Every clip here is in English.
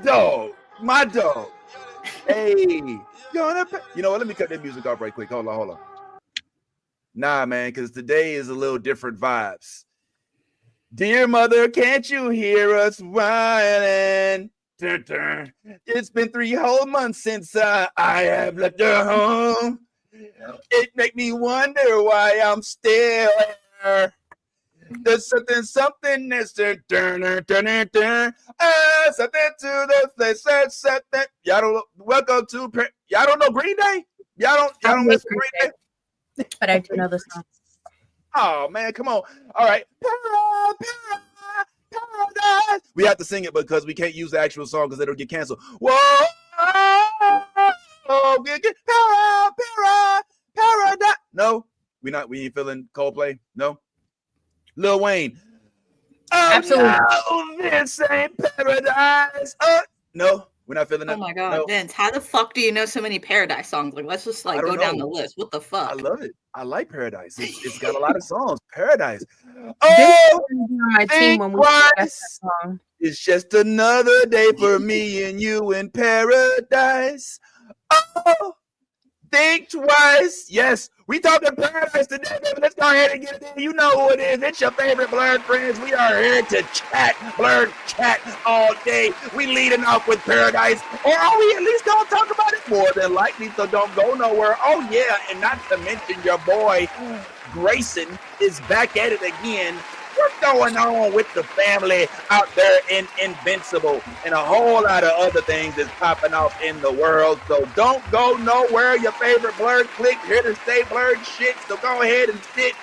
dog, my dog. Hey, you know what? Let me cut that music off right quick. Hold on. Nah, man, because today is a little different vibes. Dear mother, can't you hear us whining? It's been 3 whole months since I have left your home. It make me wonder why I'm still here. There's something that's something to the place. Y'all don't welcome to y'all don't know Green Day? Y'all don't mess with Green Day? But I do know the song. Oh man, come on. All right. Paradise. We have to sing it because we can't use the actual song because it'll get canceled. Whoa. Paradise. No, we ain't feeling Coldplay. No. Lil Wayne. Oh, Absolutely. No, this ain't paradise. No, we're not feeling it. Oh my god, no. Vince, how the fuck do you know so many Paradise songs? Like, let's just go down the list. What the fuck? I love it. I like Paradise. It's got a lot of songs. Paradise. Oh, my team when we that song. It's just another day for me and you in paradise. Oh, think twice. Yes, we talking Paradise today, baby. Let's go ahead and get it in. You know who it is. It's your favorite Blerd friends. We are here to chat, Blerd chat all day. We leading off with Paradise, or are we at least gonna talk about it? More than likely, so don't go nowhere. Oh yeah, and not to mention your boy Grayson is back at it again. What's going on with the family out there in Invincible, and a whole lot of other things is popping off in the world. So don't go nowhere. Your favorite Blerd click here to stay Blerd shit. So go ahead and hit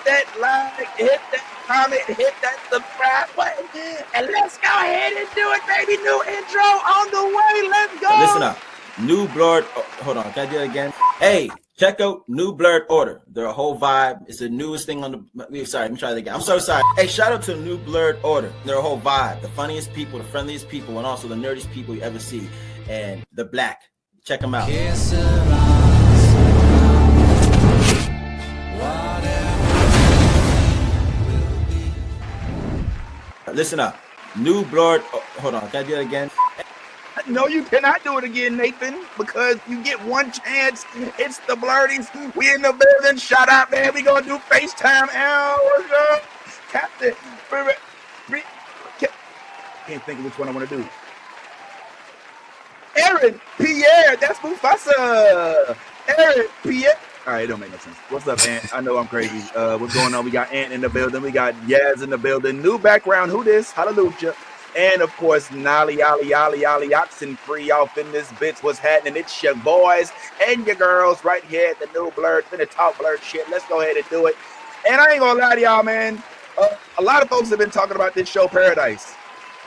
that like, hit that comment, hit that subscribe button, and let's go ahead and do it, baby. New intro on the way. Let's go. Listen up. New Blerd. Oh, hold on. Can I do it again? Hey. Check out new Blerd Order. They're a whole vibe. It's the newest thing on the. Sorry, let me try that again. I'm so sorry. Hey, shout out to new Blerd Order. They're a whole vibe. The funniest people, the friendliest people, and also the nerdiest people you ever see. And they're black. Check them out. Listen up. New Blerd. Oh, hold on. Can I do it again? No, you cannot do it again, Nathan, because you get one chance. It's the Blerdies. We in the building. Shout out, man. We gonna do FaceTime. Captain. Can't think of which one I want to do. Aaron Pierre. That's Mufasa. Aaron Pierre. All right, it don't make no sense. What's up, Ant? I know I'm crazy. What's going on? We got Ant in the building. We got Yaz in the building. New background. Who this? Hallelujah. And of course, Nolly, Ollie, Oxen Free off in this bitch. What's happening? It's your boys and your girls right here at the new Blerd. Finna talk Blerd shit. Let's go ahead and do it. And I ain't gonna lie to y'all, man. A lot of folks have been talking about this show, Paradise.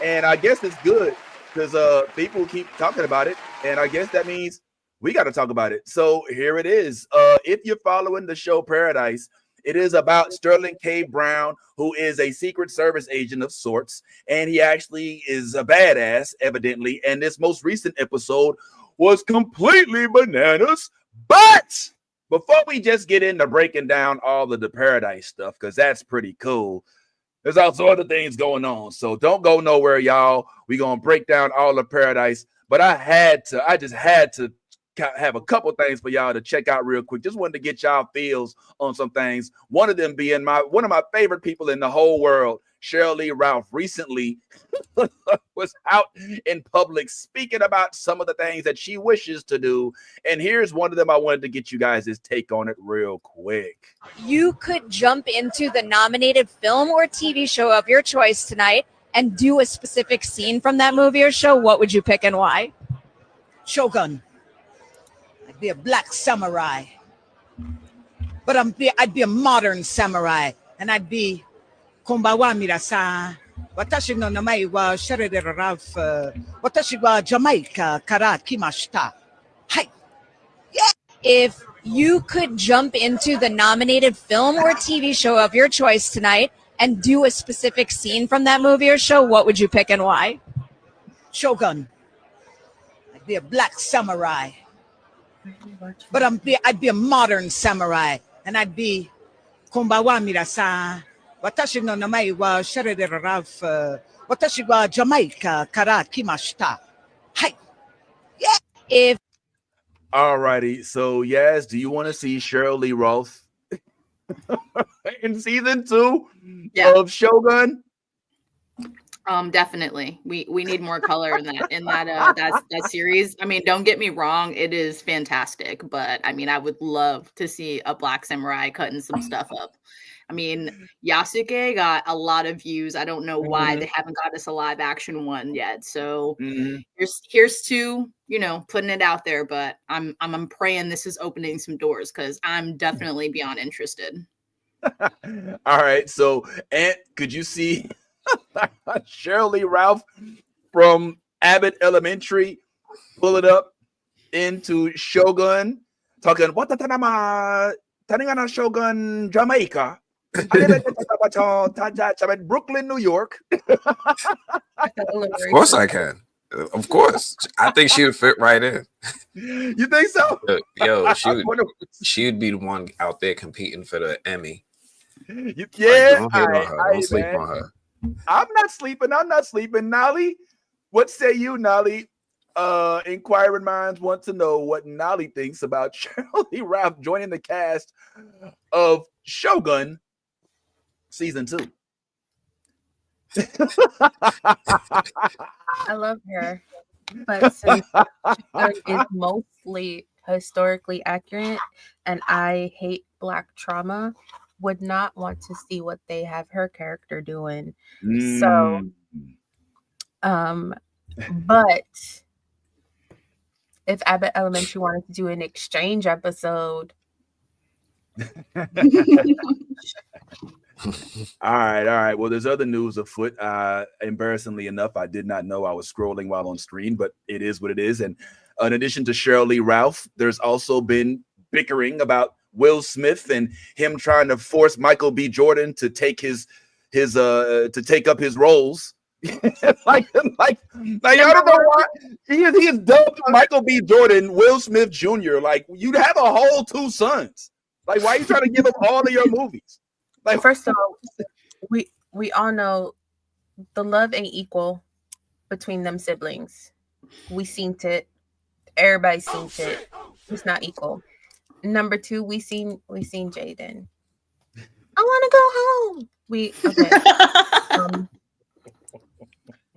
And I guess it's good because people keep talking about it. And I guess that means we got to talk about it. So here it is. If you're following the show Paradise, it is about Sterling K. Brown, who is a Secret Service agent of sorts, and he actually is a badass, evidently. And this most recent episode was completely bananas. But before we just get into breaking down all of the Paradise stuff, because that's pretty cool, there's also other things going on. So don't go nowhere, y'all. We're going to break down all of Paradise. But I just had to have a couple things for y'all to check out real quick. Just wanted to get y'all feels on some things. One of them being one of my favorite people in the whole world, Cheryl Lee Ralph, recently was out in public speaking about some of the things that she wishes to do. And here's one of them. I wanted to get you guys' take on it real quick. You could jump into the nominated film or TV show of your choice tonight and do a specific scene from that movie or show. What would you pick and why? Shogun. I'd be a black samurai, but I'd be a modern samurai, and I'd be Kombawa Mirasa. Watashi no namae wa Shredder Ralph. Watashi wa Jamaica kara kimashita. Hi. Yeah. If you could jump into the nominated film or TV show of your choice tonight and do a specific scene from that movie or show, what would you pick and why? Shogun. I'd be a black samurai, but I'd be a modern samurai, and I'd be Kombawa Mirasa. Watashi no namae wa Shredder Ralph. Watashi wa Jamaica kara kimashita. If Alrighty, so Yaz, do you want to see Cheryl Lee Roth in season 2 of Shogun? Definitely. We need more color in that series. I mean, don't get me wrong, it is fantastic, but I mean, I would love to see a Black Samurai cutting some stuff up. I mean, Yasuke got a lot of views. I don't know why they haven't got us a live action one yet. So here's to, putting it out there, but I'm praying this is opening some doors because I'm definitely beyond interested. All right, so Ant, could you see Cheryl Lee Ralph from Abbott Elementary pull it up into Shogun, talking what the Taningana Shogun Jamaica, Brooklyn, New York. Of course I can. Of course, I think she would fit right in. You think so? Yo, she would be the one out there competing for the Emmy. Don't sleep on her. I'm not sleeping. Nolly, what say you, Nolly? Inquiring minds want to know what Nolly thinks about Cheryl Lee Ralph joining the cast of Shogun season 2. I love her, but since Shogun is mostly historically accurate and I hate Black trauma, would not want to see what they have her character doing. So but if Abbott Elementary wanted to do an exchange episode. All right. Well, there's other news afoot. Embarrassingly enough, I did not know I was scrolling while on screen, but it is what it is. And in addition to Cheryl Lee Ralph, there's also been bickering about Will Smith and him trying to force Michael B. Jordan to take to take up his roles. like I don't know why he is dubbed Michael B. Jordan, Will Smith Jr. Like, you'd have a whole 2 sons. Like, why are you trying to give up all of your movies? Like, first of all, we all know the love ain't equal between them siblings. We seen it. Everybody seen it. It's not equal. Number 2, we seen Jaden. I want to go home.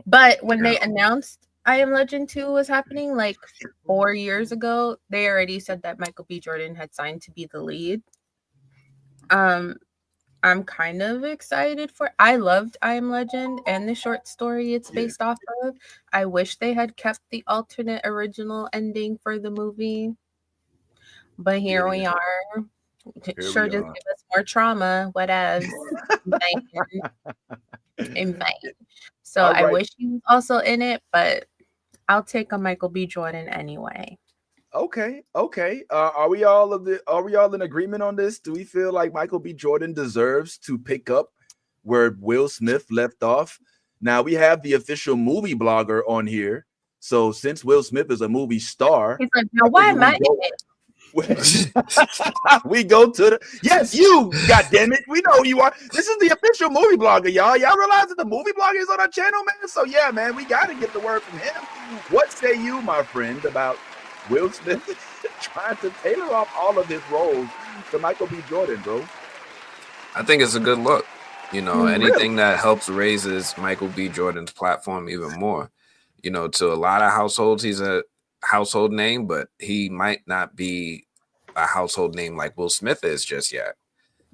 But when they announced I Am Legend 2 was happening like 4 years ago, they already said that Michael B. Jordan had signed to be the lead. I'm kind of excited for. I loved I Am Legend and the short story it's based off of. I wish they had kept the alternate original ending for the movie. But here we are. Just give us more trauma. Whatever. So I wish he was also in it, but I'll take a Michael B. Jordan anyway. Okay. Are we all in agreement on this? Do we feel like Michael B. Jordan deserves to pick up where Will Smith left off? Now we have the official movie blogger on here. So since Will Smith is a movie star, he's like, now why am I in it? We go to the you, goddammit. We know who you are. This is the official movie blogger, y'all. Y'all realize that the movie blogger is on our channel, man. So yeah, man, we gotta get the word from him. What say you, my friend, about Will Smith trying to tailor off all of his roles to Michael B. Jordan, bro? I think it's a good look. Anything that helps raises Michael B. Jordan's platform even more. To a lot of households, he's a household name, but he might not be a household name like Will Smith is just yet.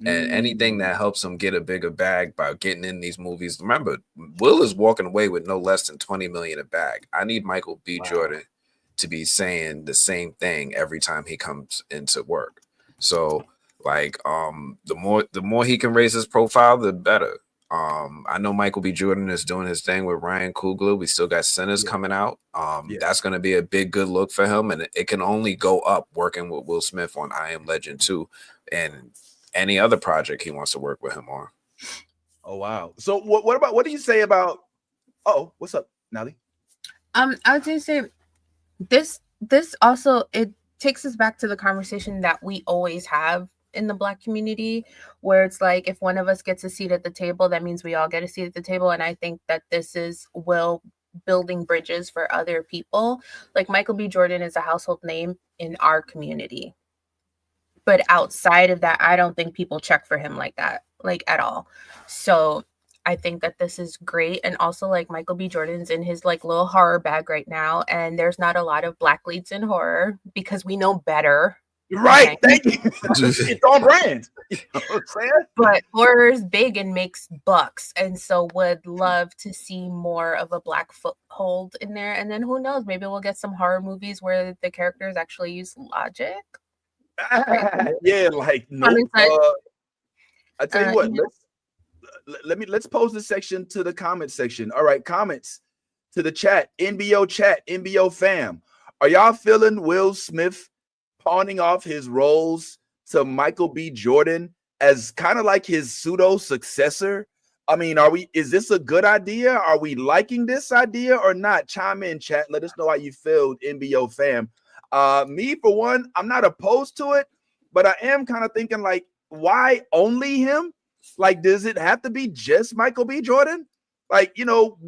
And anything that helps him get a bigger bag by getting in these movies. Remember, Will is walking away with no less than $20 million a bag. I need Michael B. Jordan to be saying the same thing every time he comes into work. So the more he can raise his profile, the better. I know Michael B. Jordan is doing his thing with Ryan Coogler. We still got Sinners coming out. That's going to be a good look for him, and it can only go up working with Will Smith on I Am Legend 2 and any other project he wants to work with him on. Oh wow! So what do you say about? Oh, what's up, Nally? I was going to say this also it takes us back to the conversation that we always have in the Black community, where it's like, if one of us gets a seat at the table, that means we all get a seat at the table. And I think that this is Will building bridges for other people. Like Michael B. Jordan is a household name in our community. But outside of that, I don't think people check for him like that, like at all. So I think that this is great. And also like Michael B. Jordan's in his like little horror bag right now. And there's not a lot of black leads in horror because we know better. Right. Okay. Thank you. It's on brand. You know what I'm saying? But horror is big and makes bucks. And so would love to see more of a black foothold in there. And then who knows, maybe we'll get some horror movies where the characters actually use logic. Yeah, like nope. I tell you what, let's pose this section to the comment section. All right, comments to the chat, NBO fam. Are y'all feeling Will Smith pawning off his roles to Michael B. Jordan as kind of like his pseudo successor? I mean, is this a good idea? Are we liking this idea or not? Chime in, chat. Let us know how you feel, NBO fam. Me, for one, I'm not opposed to it, but I am kind of thinking like, why only him? Like, does it have to be just Michael B. Jordan? Like, you know,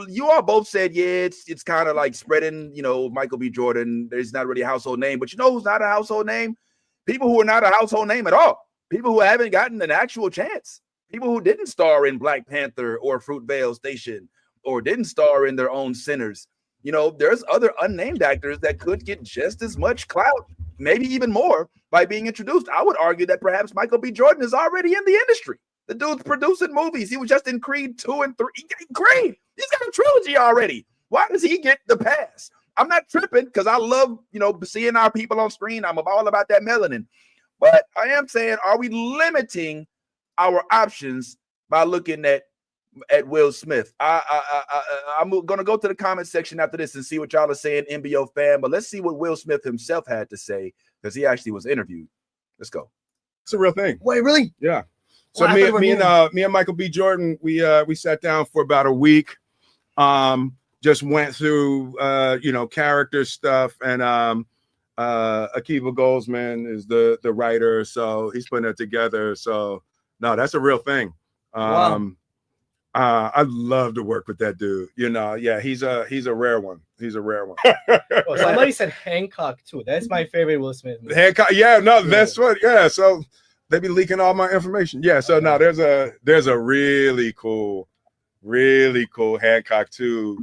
you all both said, yeah, it's kind of like spreading, you know, Michael B. Jordan. There's not really a household name, but you know who's not a household name? People who are not a household name at all. People who haven't gotten an actual chance. People who didn't star in Black Panther or Fruitvale Station or didn't star in Their Own Sinners. You know, there's other unnamed actors that could get just as much clout, maybe even more, by being introduced. I would argue that perhaps Michael B. Jordan is already in the industry. The dude's producing movies. He was just in Creed 2 and 3. Creed, he's got a trilogy already. Why does he get the pass? I'm not tripping because I love, you know, seeing our people on screen. I'm all about that melanin. But I am saying, are we limiting our options by looking at Will Smith? I'm going to go to the comment section after this and see what y'all are saying, NBO fan. But let's see what Will Smith himself had to say because he actually was interviewed. Let's go. It's a real thing. Wait, really? Yeah. So me and Michael B. Jordan, we sat down for about a week. Just went through you know, character stuff, and Akiva Goldsman is the writer, so he's putting it together. So no, that's a real thing. Wow. I'd love to work with that dude. You know, yeah, he's a rare one. He's a rare one. Well, somebody said Hancock too. That's my favorite Will Smith movie. Hancock, yeah, no, that's what. Yeah, so they be leaking all my information. Yeah, so now there's a really cool Hancock 2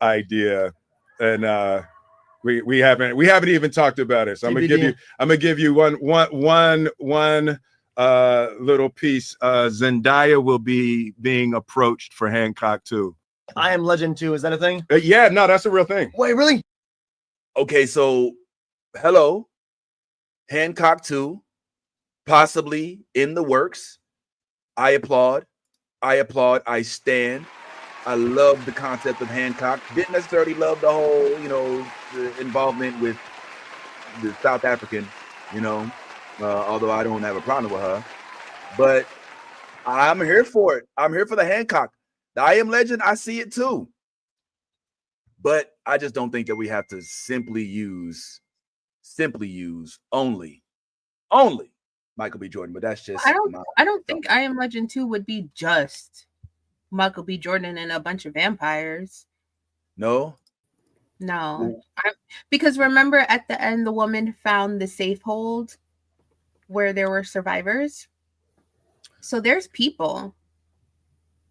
idea, and we haven't even talked about it. So I'm gonna give you one little piece. Zendaya will be being approached for Hancock 2. I Am Legend 2, is that a thing? Yeah, no, that's a real thing. Wait, really? Okay, so hello, Hancock 2, possibly in the works. I applaud. I stand. I love the concept of Hancock. Didn't necessarily love the whole, you know, the involvement with the South African, you know, although I don't have a problem with her. But I'm here for it. I'm here for the Hancock. The I Am Legend, I see it too. But I just don't think that we have to simply use only Michael B. Jordan. But that's just I don't think I Am Legend 2 would be just Michael B. Jordan and a bunch of vampires. No. Because remember at the end the woman found the safe hold where there were survivors. So there's people.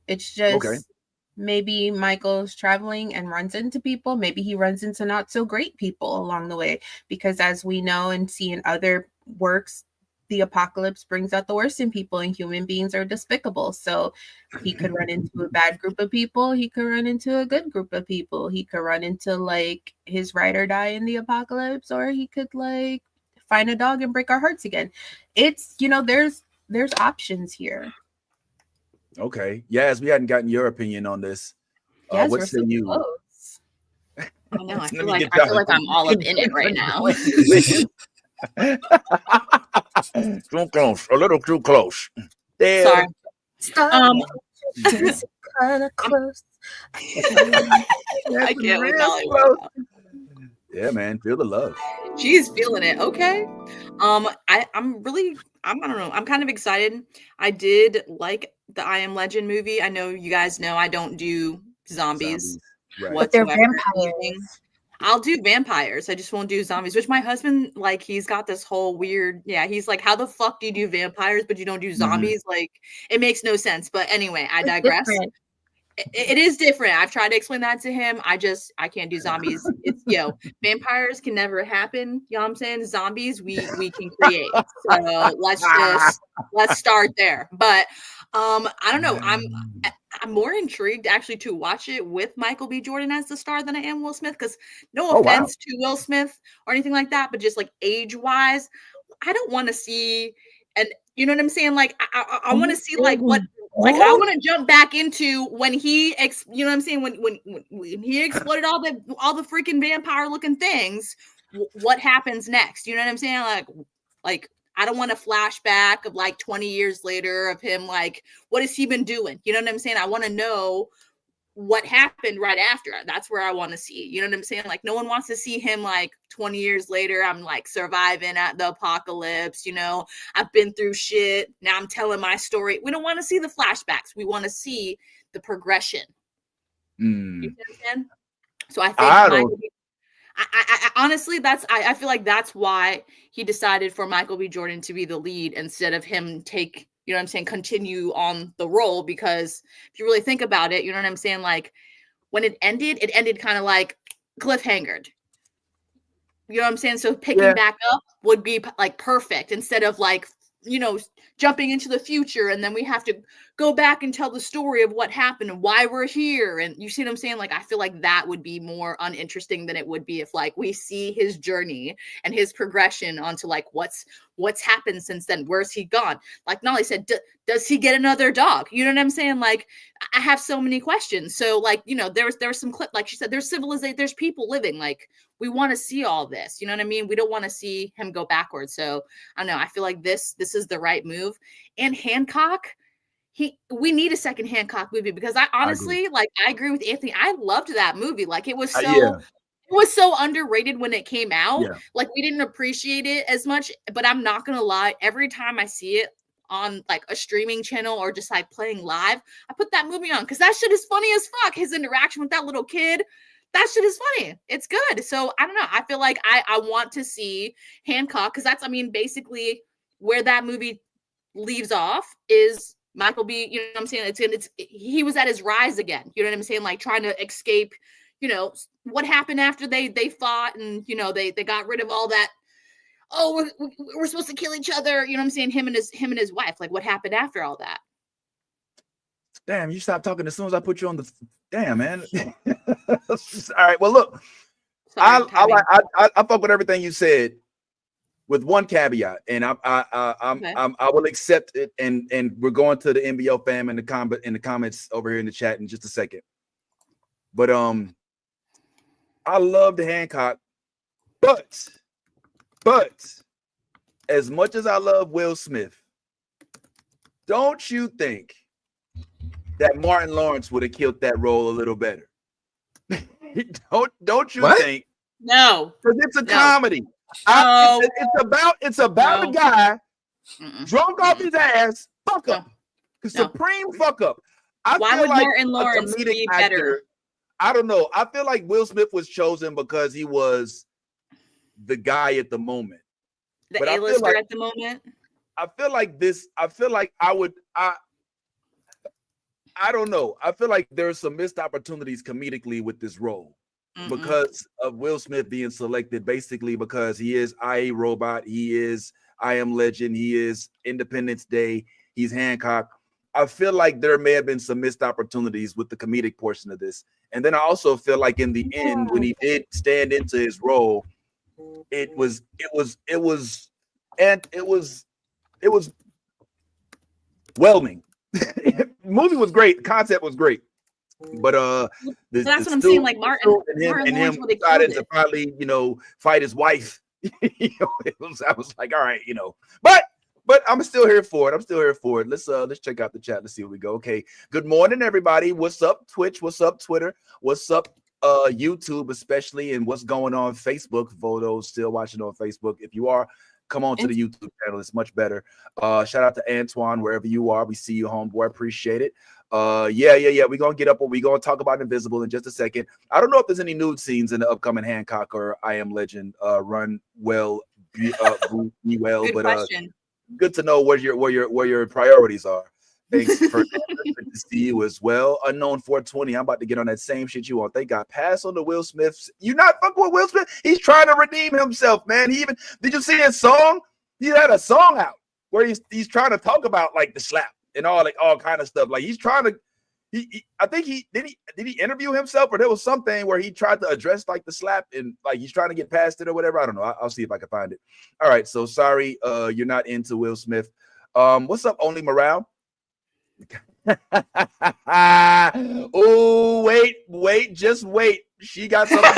It's just maybe Michael's traveling and runs into people. Maybe he runs into not so great people along the way. Because as we know and see in other works, the apocalypse brings out the worst in people, and human beings are despicable. So he could run into a bad group of people. He could run into a good group of people. He could run into like his ride or die in the apocalypse, or he could like find a dog and break our hearts again. It's, you know, there's options here. Okay. Yes, we hadn't gotten your opinion on this. Yes, what say you? Close. I know. I feel like I'm all up in it right now. Too close, a little too close. Sorry. Kind of close. I can't with Dolly. Yeah, man, feel the love. She's feeling it. Okay. I don't know. I'm kind of excited. I did like the I Am Legend movie. I know you guys know I don't do zombies. But they're whatsoever. vampires. I'll do vampires. I just won't do zombies, which my husband, like, he's got this whole weird, he's like, how the fuck do you do vampires, but you don't do zombies? Like, it makes no sense. But anyway, I digress. It is different. I've tried to explain that to him. I can't do zombies. It's, vampires can never happen. You know what I'm saying? Zombies, we can create. So let's start there. But I don't know. I'm more intrigued actually to watch it with Michael B. Jordan as the star than I am Will Smith. Because no offense to Will Smith or anything like that, but just like age-wise, I don't want to see, and you know what I'm saying? Like I want to see like what. Like I want to jump back into when he, you know what I'm saying? When he exploded all the freaking vampire looking things, what happens next? You know what I'm saying? Like I don't want a flashback of like 20 years later of him. Like, what has he been doing? You know what I'm saying? I want to know what happened right after. That's where I want to see. You know what I'm saying? Like, no one wants to see him like 20 years later. I'm like surviving at the apocalypse. You know, I've been through shit. Now I'm telling my story. We don't want to see the flashbacks. We want to see the progression. You know what I'm saying? So I think I honestly, I feel like that's why he decided for Michael B. Jordan to be the lead instead of him take, you know what I'm saying, continue on the role. Because if you really think about it, you know what I'm saying? Like when it ended kind of like cliffhangered. You know what I'm saying? So picking back up would be like perfect instead of like, you know, jumping into the future and then we have to go back and tell the story of what happened and why we're here. And you see what I'm saying? Like, I feel like that would be more uninteresting than it would be if like we see his journey and his progression onto like what's happened since then. Where's he gone? Like Nolly said, does he get another dog? You know what I'm saying? Like, I have so many questions. So like, you know, there was some clip, like she said, there's civilization, there's people living. Like, we want to see all this. You know what I mean? We don't want to see him go backwards. So I don't know. I feel like this is the right move. And Hancock, we need a second Hancock movie because I honestly, I agree with Anthony. I loved that movie. Like it was so it was so underrated when it came out. Yeah. Like we didn't appreciate it as much, but I'm not going to lie. Every time I see it on like a streaming channel or just like playing live, I put that movie on because that shit is funny as fuck. His interaction with that little kid, that shit is funny. It's good. So I don't know. I feel like I want to see Hancock because that's, I mean, basically where that movie leaves off is Michael B. You know what I'm saying? He was at his rise again. You know what I'm saying? Like trying to escape, you know, what happened after they fought and, you know, they got rid of all that. Oh, we're supposed to kill each other. You know what I'm saying? Him and his wife. Like what happened after all that? Damn, you stopped talking as soon as I put you on the. Damn, man. All right. Well, look, I fuck with everything you said, with one caveat, and I will accept it. And we're going to the NBO fam in the comments over here in the chat in just a second. But I love the Hancock, but as much as I love Will Smith, don't you think that Martin Lawrence would have killed that role a little better? don't you think? No, because it's a comedy. It's about a guy drunk off his ass, fuck up, supreme fuck up. Why would Martin Lawrence be better? I don't know. I feel like Will Smith was chosen because he was the guy at the moment, the A-lister at the moment. I feel like I don't know. I feel like there's some missed opportunities comedically with this role because of Will Smith being selected, basically because he is I, Robot, he is I Am Legend, he is Independence Day, he's Hancock. I feel like there may have been some missed opportunities with the comedic portion of this. And then I also feel like in the end, when he did stand into his role, it was whelming. Movie was great, the concept was great, but that's what I'm saying. Like Martin and him decided to finally, you know, fight his wife. You know, I was like, all right, you know, but I'm still here for it. Let's check out the chat. Let's see where we go. Okay, good morning, everybody. What's up, Twitch? What's up, Twitter? What's up, YouTube, especially, and what's going on Facebook? For those still watching on Facebook, if you are, come on to the YouTube channel. It's much better. Shout out to Antoine, wherever you are. We see you, homeboy. Appreciate it. We're gonna get up and we're gonna talk about Invincible in just a second. I don't know if there's any nude scenes in the upcoming Hancock or I Am Legend run well, be well. Good But question. good to know where your priorities are. Thanks for good to see you as well. Unknown 420. I'm about to get on that same shit you want. They got pass on the Will Smith. You not fucking with Will Smith? He's trying to redeem himself, man. Did you see his song? He had a song out where he's trying to talk about like the slap and all kind of stuff. Like he's trying to. I think he interview himself or there was something where he tried to address like the slap and like he's trying to get past it or whatever. I don't know. I'll see if I can find it. All right. So sorry, you're not into Will Smith. What's up, Only Morale? Oh, wait, just wait. She got something.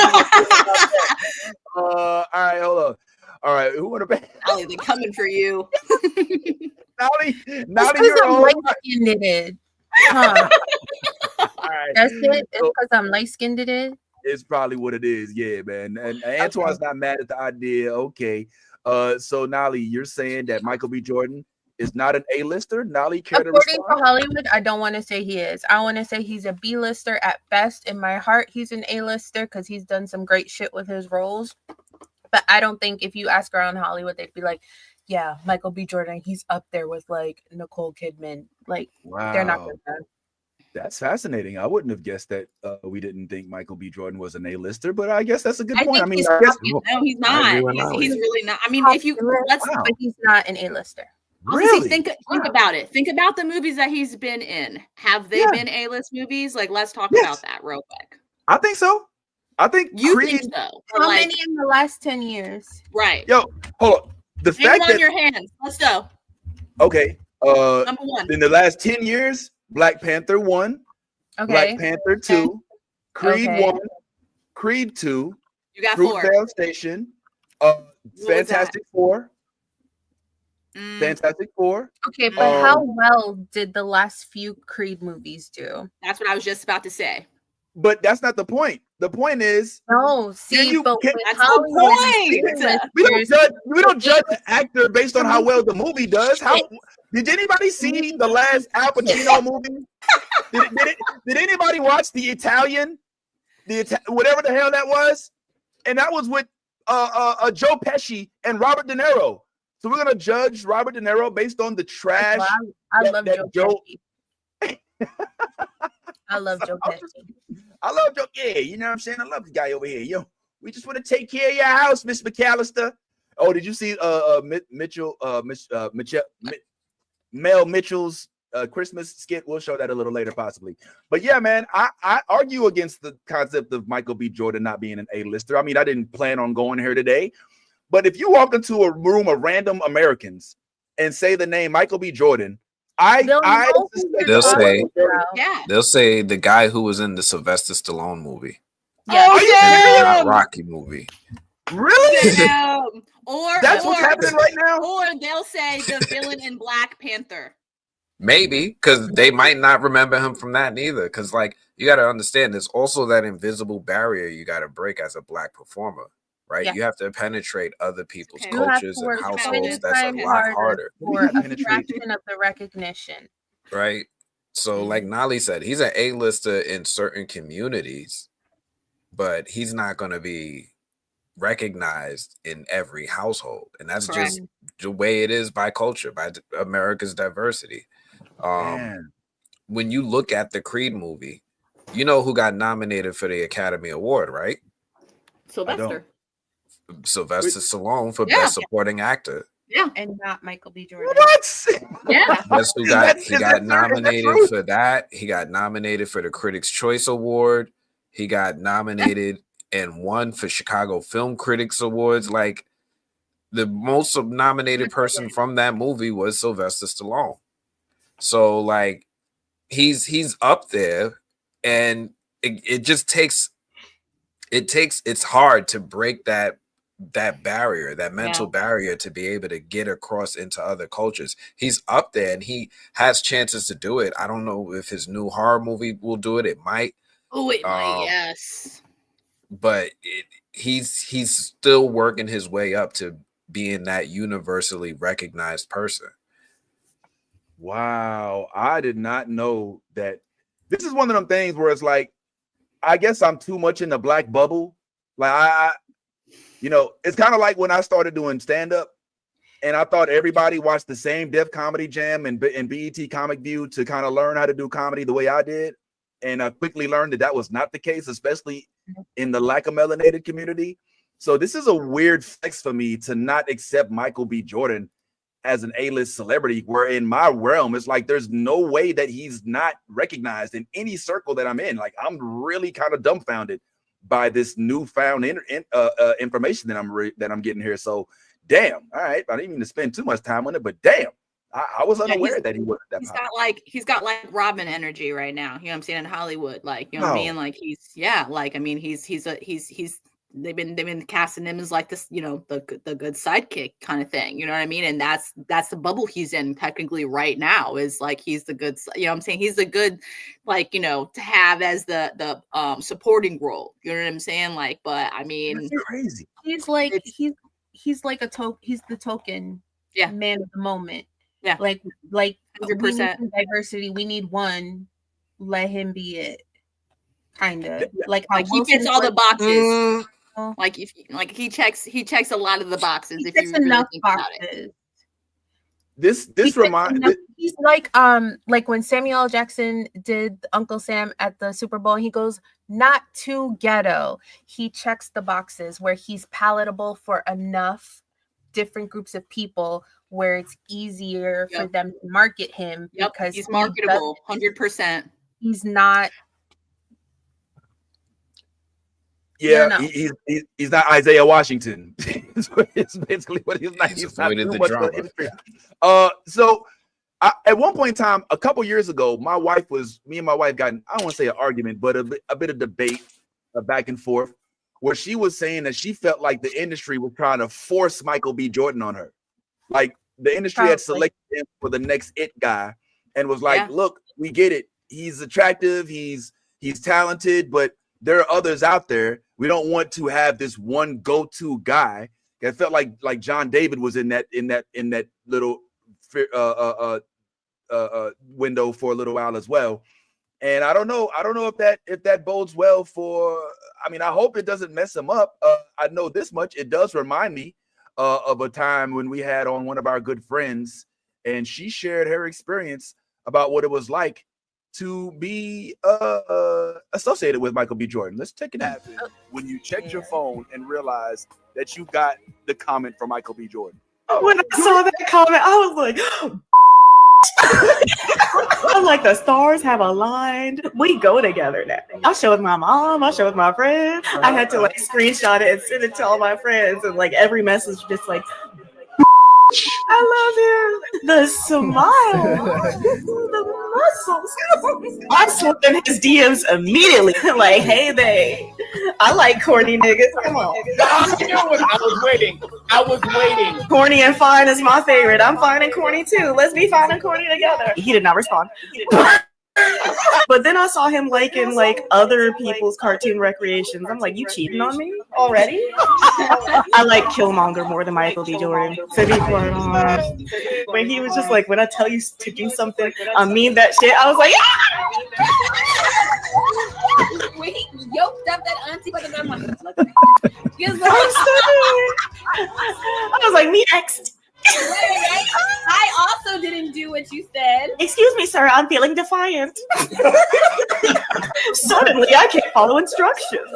All right, hold on. All right, who want to bet? Nolly, they're coming for you. Nolly, you're old. Light-skinned knitted. Huh. All right. That's it. It's because I'm light-skinned knitted. It's probably what it is. Yeah, man. And Antoine's not mad at the idea. Okay. So Nolly, you're saying that Michael B. Jordan is not an A-lister? Nolly, care to According respond? to Hollywood, I don't want to say he is. I want to say he's a B-lister at best. In my heart, he's an A-lister because he's done some great shit with his roles. But I don't think if you ask around Hollywood, they'd be like, yeah, Michael B. Jordan, he's up there with like Nicole Kidman. Like, they're not good. That's fascinating. I wouldn't have guessed that we didn't think Michael B. Jordan was an A-lister, but I guess that's a good point. I mean, no, he's not. He's really not. I mean, if you but he's not an A-lister. Really? Think about it. Think about the movies that he's been in. Have they been A-list movies? Like, let's talk about that real quick. I think so. I think you think so. How many in the last 10 years? Right. Yo, hold on. The Hang fact on your hands. Let's go. Okay. Number one. In the last 10 years, Black Panther 1, okay. Black Panther 2, Creed 1, Creed 2, you got 4. Fruitvale Station, Fantastic Four. Fantastic Four. Okay, but how well did the last few Creed movies do? That's what I was just about to say. But that's not the point. The point is, no. See, that's the point. We don't judge the actor based on how well the movie does. How did anybody see the last Al Pacino movie? Did anybody watch The Italian? Whatever the hell that was, and that was with Joe Pesci and Robert De Niro. So we're gonna judge Robert De Niro based on the trash. I love Joe Pesci. I love Joe Pesci. I love Joe. Yeah, you know what I'm saying? I love the guy over here. Yo, we just want to take care of your house, Miss McAllister. Oh, did you see Mel Mitchell's Christmas skit? We'll show that a little later, possibly. But yeah, man, I argue against the concept of Michael B. Jordan not being an A-lister. I mean, I didn't plan on going here today, but if you walk into a room of random Americans and say the name Michael B. Jordan, they'll say the guy who was in the Sylvester Stallone movie. Yeah. Rocky movie. Really? That's what's happening right now? Or they'll say the villain in Black Panther. Maybe, because they might not remember him from that neither. Because, like, you got to understand, there's also that invisible barrier you got to break as a Black performer, right? Yeah. You have to penetrate other people's cultures and households. That's a lot harder. For a fraction of the recognition. Right? So, like Nolly said, he's an A-lister in certain communities, but he's not going to be recognized in every household. And that's just the way it is by culture, by America's diversity. When you look at the Creed movie, you know who got nominated for the Academy Award, right? Sylvester Stallone for Best Supporting Actor. Yeah, and not Michael B. Jordan. What? Yeah, that's who he got nominated for that. He got nominated for the Critics' Choice Award. He got nominated and won for Chicago Film Critics Awards. Like, the most nominated person from that movie was Sylvester Stallone. So, like, he's up there, and it just takes it's hard to break that barrier, that mental barrier, to be able to get across into other cultures. He's up there and he has chances to do it. I don't know if his new horror movie will do it. It might. Oh, it might, yes. But he's still working his way up to being that universally recognized person. Wow, I did not know that. This is one of them things where it's like, I guess I'm too much in the black bubble. Like it's kind of like when I started doing stand-up, and I thought everybody watched the same Def Comedy Jam and BET Comic View to kind of learn how to do comedy the way I did. And I quickly learned that was not the case, especially in the lack of melanated community. So this is a weird flex for me to not accept Michael B. Jordan as an A-list celebrity, where in my realm, it's like there's no way that he's not recognized in any circle that I'm in. Like, I'm really kind of dumbfounded by this newfound information that I'm getting here. So, damn. All right, I didn't mean to spend too much time on it, but damn, I was unaware that he was that. He's got like Robin energy right now. You know what I'm saying, in Hollywood, like, you know what I mean, like he's they've been casting him as like this, the good sidekick kind of thing, you know what I mean? And that's the bubble he's in technically right now, is like he's the good, I'm saying, he's the good, like, to have as the supporting role, you know what I'm saying? Like, but I mean, that's crazy. He's like he's like he's the token man of the moment. Yeah, like 100% diversity. We need one. Let him be it. Kind of like how he fits all the boxes. Like if he checks a lot of the boxes. If you really think about it. This reminds. He's like when Samuel L. Jackson did Uncle Sam at the Super Bowl. He goes, not too ghetto. He checks the boxes where he's palatable for enough different groups of people where it's easier for them to market him because he's marketable. 100%. He's not. Yeah, he's not Isaiah Washington. It's basically what he's not. He's not too much of the industry. So at one point in time, a couple years ago, me and my wife got, I don't want to say an argument, but a bit of debate, back and forth, where she was saying that she felt like the industry was trying to force Michael B. Jordan on her. Like the industry had selected him for the next it guy and was like, look, we get it. He's attractive. He's talented, but there are others out there. We don't want to have this one go-to guy. It felt like John David was in that little window for a little while as well. And I don't know if that bodes well for. I mean, I hope it doesn't mess him up. I know this much. It does remind me of a time when we had on one of our good friends, and she shared her experience about what it was like to be associated with Michael B. Jordan. Let's take it in. When you checked your phone and realized that you got the comment from Michael B. Jordan. When I saw that comment, I was like, I'm like, the stars have aligned. We go together now. I'll show with my mom. I'll show with my friends. I had to like screenshot it and send it to all my friends, and like every message just like, I love him. The smile, the muscles. I slipped in his DMs immediately. Like, hey, they. I like corny niggas. Come on. I was waiting. Corny and fine is my favorite. I'm fine and corny too. Let's be fine and corny together. He did not respond. But then I saw him liking like other people's cartoon recreations. I'm like, you cheating on me already? I like Killmonger more than Michael B. Jordan. To be quite honest, when he was just like, when I tell you to do something, I mean that shit. I was like, when he yoked up that auntie, but I'm like, I was like, me next. I also didn't do what you said. Excuse me, sir, I'm feeling defiant. Suddenly, I can't follow instructions.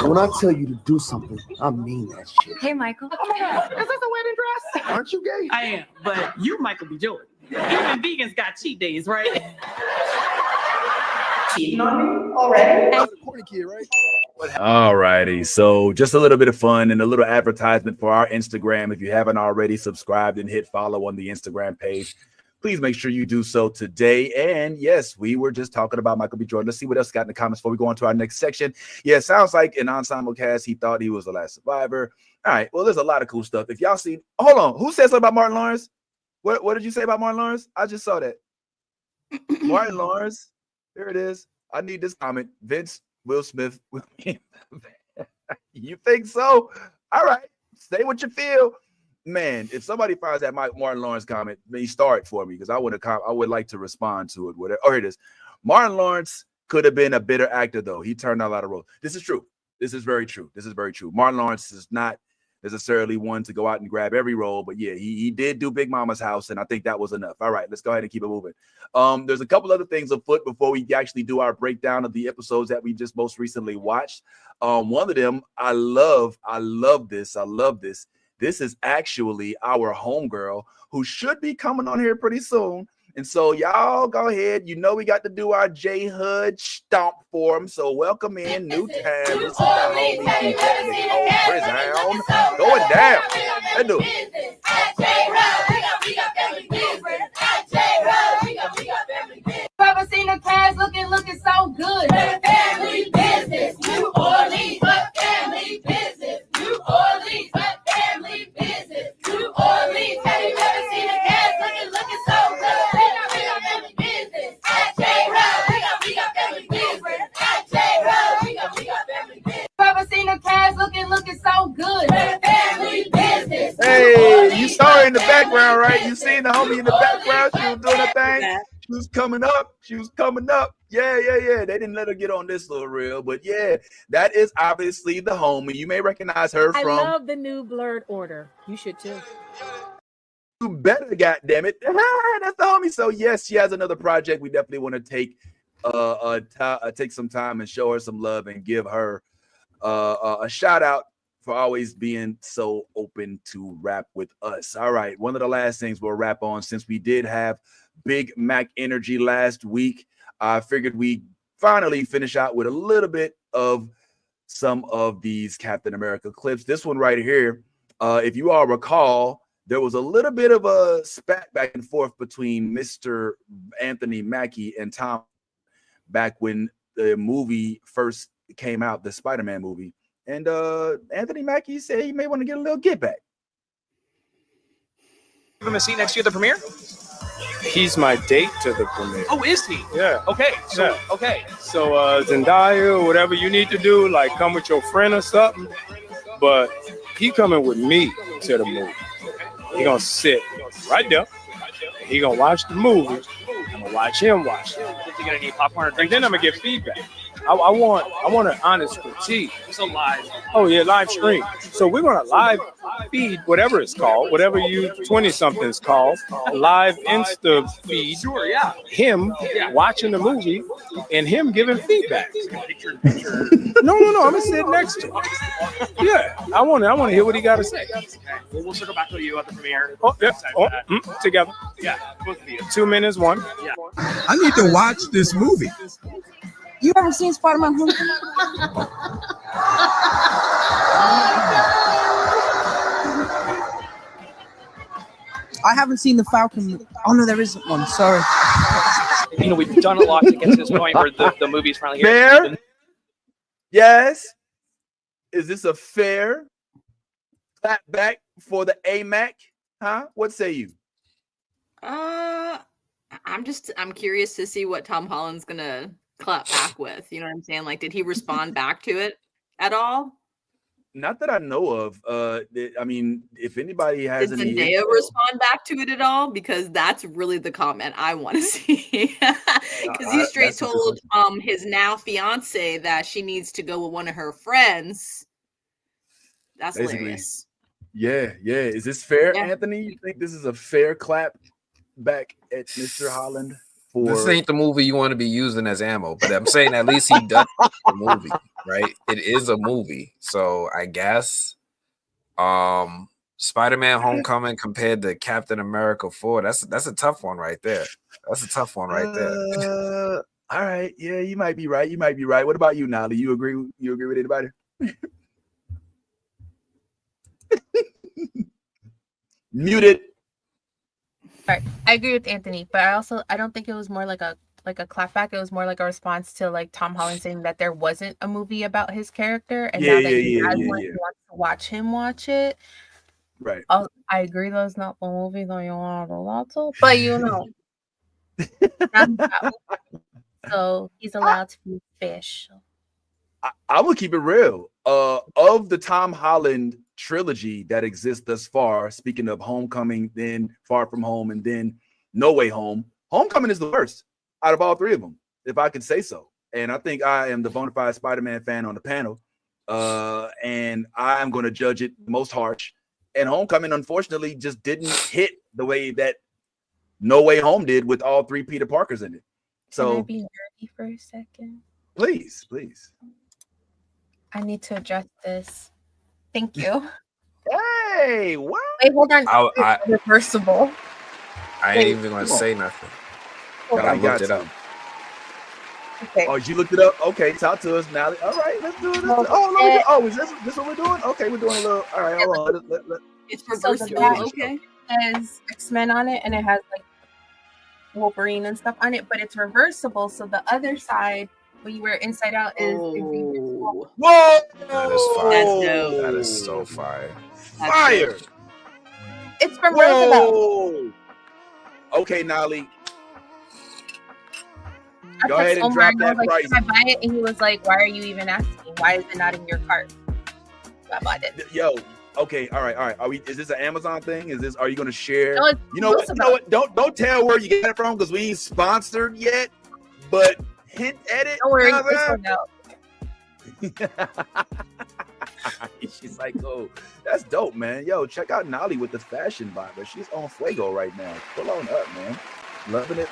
When I tell you to do something, I mean that shit. Hey, Michael. Oh my God, is this a wedding dress? Aren't you gay? I am, but you're Michael B. Jordan. Even vegans got cheat days, right? Cheating on me already? Corny kid, right? All righty. So just a little bit of fun and a little advertisement for our Instagram. If you haven't already subscribed and hit follow on the Instagram page, please make sure you do so today. And yes, we were just talking about Michael B. Jordan. Let's see what else got in the comments before we go on to our next section. Yeah, it sounds like an ensemble cast. He thought he was the last survivor. All right. Well, there's a lot of cool stuff. If y'all see, hold on. Who said something about Martin Lawrence? What did you say about Martin Lawrence? I just saw that. Martin Lawrence. There it is. I need this comment. Vince Will Smith. You think so? All right. Say what you feel. man, if somebody finds that Martin Lawrence comment, may start for me because I would like to respond to it. Whatever. Oh, here it is. Martin Lawrence could have been a better actor, though. He turned out a lot of roles. This is true. This is very true. This is very true. Martin Lawrence is not necessarily one to go out and grab every role, but yeah, he did do Big Mama's House, and I think that was enough. All right, let's go ahead and keep it moving. There's a couple other things afoot before we actually do our breakdown of the episodes that we just most recently watched. One of them, I love this. This is actually our homegirl who should be coming on here pretty soon. And so y'all go ahead. You know we got to do our J Hood stomp for him. So welcome in New Town. This is the homie Chris Hound going down. Let's do it. Ever seen the cast looking so good? Family business, New Orleans. Family business, New Orleans. Family business, New Orleans. Have you ever seen the cast looking so good? We got family business at J-Hub. We got family business at J-Hub. We got family business. Ever seen the cast looking so good? Family business. Hey, you saw her in the background, right? You seen the homie in the background? She was doing her thing. She was coming up. Yeah. They didn't let her get on this little reel, but yeah, that is obviously the homie. You may recognize her from. I love the new Blerd Order. You should too. You better, goddammit. That's the homie. So yes, she has another project. We definitely want to take some time and show her some love and give her a shout out for always being so open to rap with us. All right, one of the last things we'll wrap on, since we did have Big Mac energy last week, I figured we finally finish out with a little bit of some of these Captain America clips. This one right here, if you all recall, there was a little bit of a spat back and forth between Mr. Anthony Mackie and Tom back when the movie first came out, the Spider-Man movie. And Anthony Mackie said he may want to get a little get back. Give him a seat next to you at the premiere? He's my date to the premiere. Oh, is he? Yeah. Okay. So, Yeah. okay. So Zendaya, whatever you need to do, like come with your friend or something. But he coming with me to the movie. He gonna sit right there. He gonna watch the movie. I'm gonna watch him watch it. You gonna need popcorn or drink? And then I'm gonna get feedback. I want an honest critique. So live. Oh yeah, live stream. So we're gonna live feed whatever it's called, whatever you 20-somethings called, live Insta feed. Sure, yeah. Him watching the movie and him giving feedback. No, I'm gonna sit next to him. Yeah, I want to hear what he got to say. Okay. Well, we'll circle back to you at the premiere. Oh, yeah. Together. Yeah, both of you. 2 minutes, one. Yeah. I need to watch this movie. You ever seen Spider-Man Homecoming? I haven't seen the Falcon. Oh no, there isn't one. Sorry. You know, we've done a lot to get to this point where the movie's finally here. Fair? Yes. Is this a fair clap back for the AMAC? Huh? What say you? I'm curious to see what Tom Holland's gonna clap back with. You know what I'm saying? Like, did he respond back to it at all? Not that I know of. I mean, if anybody has Did any Zendaya respond back to it at all? Because that's really the comment I want to see. Because he straight told his now fiance that she needs to go with one of her friends. That's Basically. hilarious. Yeah. Is this fair, Yeah. Anthony? You think this is a fair clap back at Mr. Holland? This ain't the movie you want to be using as ammo, but I'm saying at least he done the movie, right? It is a movie, so I guess Spider-Man: Homecoming compared to Captain America 4. That's a tough one right there. That's a tough one right there. All right, yeah, you might be right. What about you, Nolly? You agree with anybody? Muted. Right. I agree with Anthony, but I don't think it was more like a clapback. It was more like a response to like Tom Holland saying that there wasn't a movie about his character, and now that he has one, he wants to watch him watch it. Right. I agree that's not the movie that you want to watch, but you know, so he's allowed to be fish. I will keep it real. of the Tom Holland trilogy that exists thus far, speaking of Homecoming, then Far From Home, and then No Way Home, Homecoming is the worst out of all three of them, if I could say so. And I think I am the bona fide Spider-Man fan on the panel, and I'm going to judge it most harsh. And Homecoming, unfortunately, just didn't hit the way that No Way Home did with all three Peter Parkers in it. So, can I be nerdy for a second? Please. I need to address this. Thank you. Hey, what? Wait, hold on. I Reversible. I ain't even gonna say nothing. I looked it up. Okay. Oh, you looked it up? Okay, talk to us, Nally. All right, let's do it. Is this what we're doing? Okay, we're doing a little. All right, hold on. It's So reversible. the back Okay. has X-Men on it, and it has like Wolverine and stuff on it, but it's reversible. So the other side, when you wear it inside out, is Whoa! That is fire. That's dope. That is so fire. Fire! It's from Roosevelt. Whoa! Okay, Nolly. I Go text ahead and Omar, drop and I that was like, price. "Can I buy it?" And he was like, "Why are you even asking? Why is it not in your cart?" So I bought it. Yo, okay, all right. Are we? Is this an Amazon thing? Are you going to share? No, it's You know what? Don't tell where you got it from because we ain't sponsored yet. But hint at it. Don't worry, you know what it's I'm saying? She's like, oh, that's dope, man. Yo, check out Nolly with the fashion vibe. She's on fuego right now. Pull on up, man. Loving it.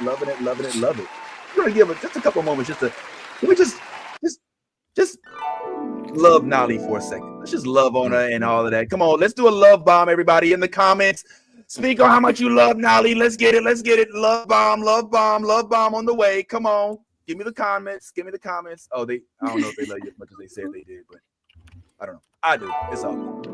We're gonna give it just a couple moments can we just love Nolly for a second. Let's just love on her and all of that. Come on, let's do a love bomb, everybody, in the comments. Speak on how much you love Nolly. Let's get it. Love bomb on the way. Come on. Give me the comments. Oh, I don't know if they love you as much as they said they did, but I don't know. I do. It's all good.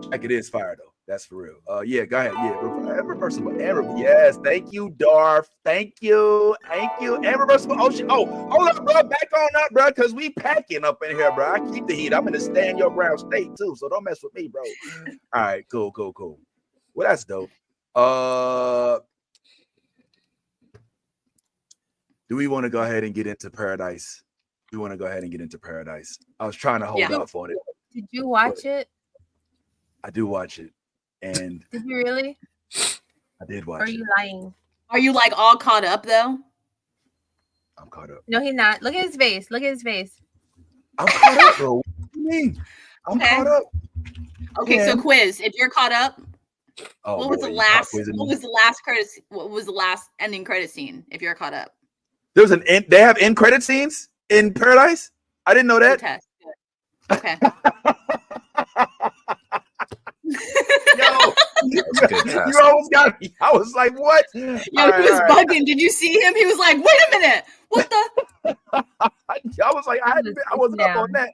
Like it is fire though. That's for real. Yeah, go ahead. Yeah, reversible. Yes, thank you, Darth. Thank you. And reversible. Hold up, bro. Back on up, bro, because we packing up in here, bro. I keep the heat. I'm in the stand your ground state too, so don't mess with me, bro. All right, cool. Well, that's dope. Do we want to go ahead and get into Paradise? I was trying to hold off on it. Did you watch it? I do watch it. And did you really? I did watch it. Are you lying? Are you like all caught up though? I'm caught up. No, he's not. Look at his face. I'm caught up, bro. What do you mean? I'm caught up. Okay, Yeah. so quiz. If you're caught up, what was the last ending credit scene? If you're caught up, there's they have end credit scenes in Paradise. I didn't know that. Okay. Yo, you almost got me. I was like, what? Yo, he was bugging. Did you see him? He was like, wait a minute. What the? I was like, I wasn't up on that.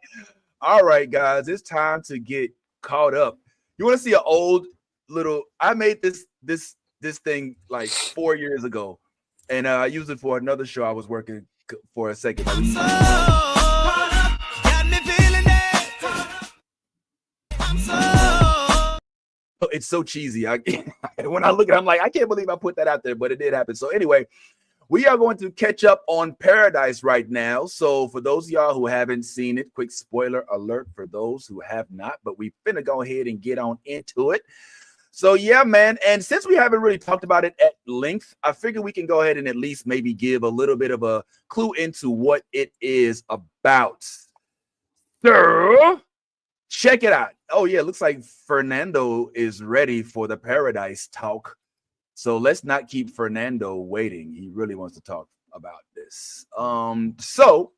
All right, guys, it's time to get caught up. You want to see an old little? I made this thing like 4 years ago, and I used it for another show I was working for a second. It's so cheesy. When I look at it, I'm like, I can't believe I put that out there, but it did happen. So anyway, we are going to catch up on Paradise right now. So for those of y'all who haven't seen it, quick spoiler alert for those who have not, but we finna go ahead and get on into it. So yeah, man. And since we haven't really talked about it at length, I figure we can go ahead and at least maybe give a little bit of a clue into what it is about. So check it out. Oh yeah, looks like Fernando is ready for the Paradise talk. So let's not keep Fernando waiting. He really wants to talk about this. So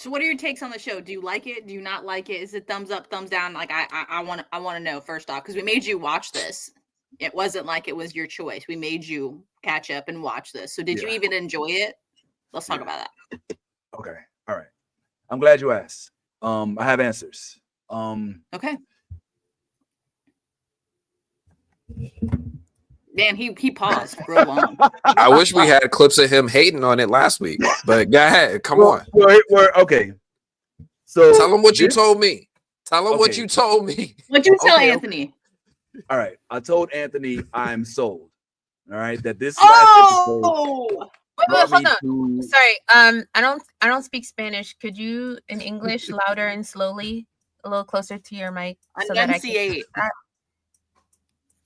what are your takes on the show? Do you like it? Do you not like it? Is it thumbs up, thumbs down? Like I want to know first off, because we made you watch this. It wasn't like it was your choice. We made you catch up and watch this. So did you even enjoy it? Let's talk about that. Okay. All right. I'm glad you asked. I have answers. Okay. Man, he paused real long. I wish we had clips of him hating on it last week, but go ahead. Come on. Okay. So tell him what you told me. Tell him what you told me. What'd you tell Anthony? All right. I told Anthony I'm sold. All right. That this last episode. brought me Hold on. to. Sorry. I don't speak Spanish. Could you in English louder and slowly, a little closer to your mic, so that I can. Enunciate.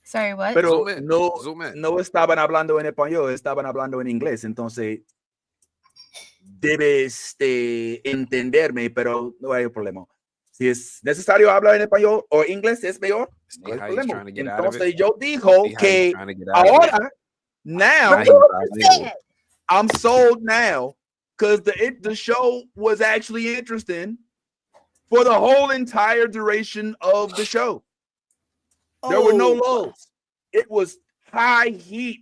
Sorry, what? Pero no estaban hablando en español, estaban hablando en inglés. Entonces debes entenderme, pero no hay problema. Si es necesario hablar en español o inglés, es mejor. No hay problema. Entonces yo dijo que ahora, now, I'm sold now because the show was actually interesting for the whole entire duration of the show. There were no lulls. It was high heat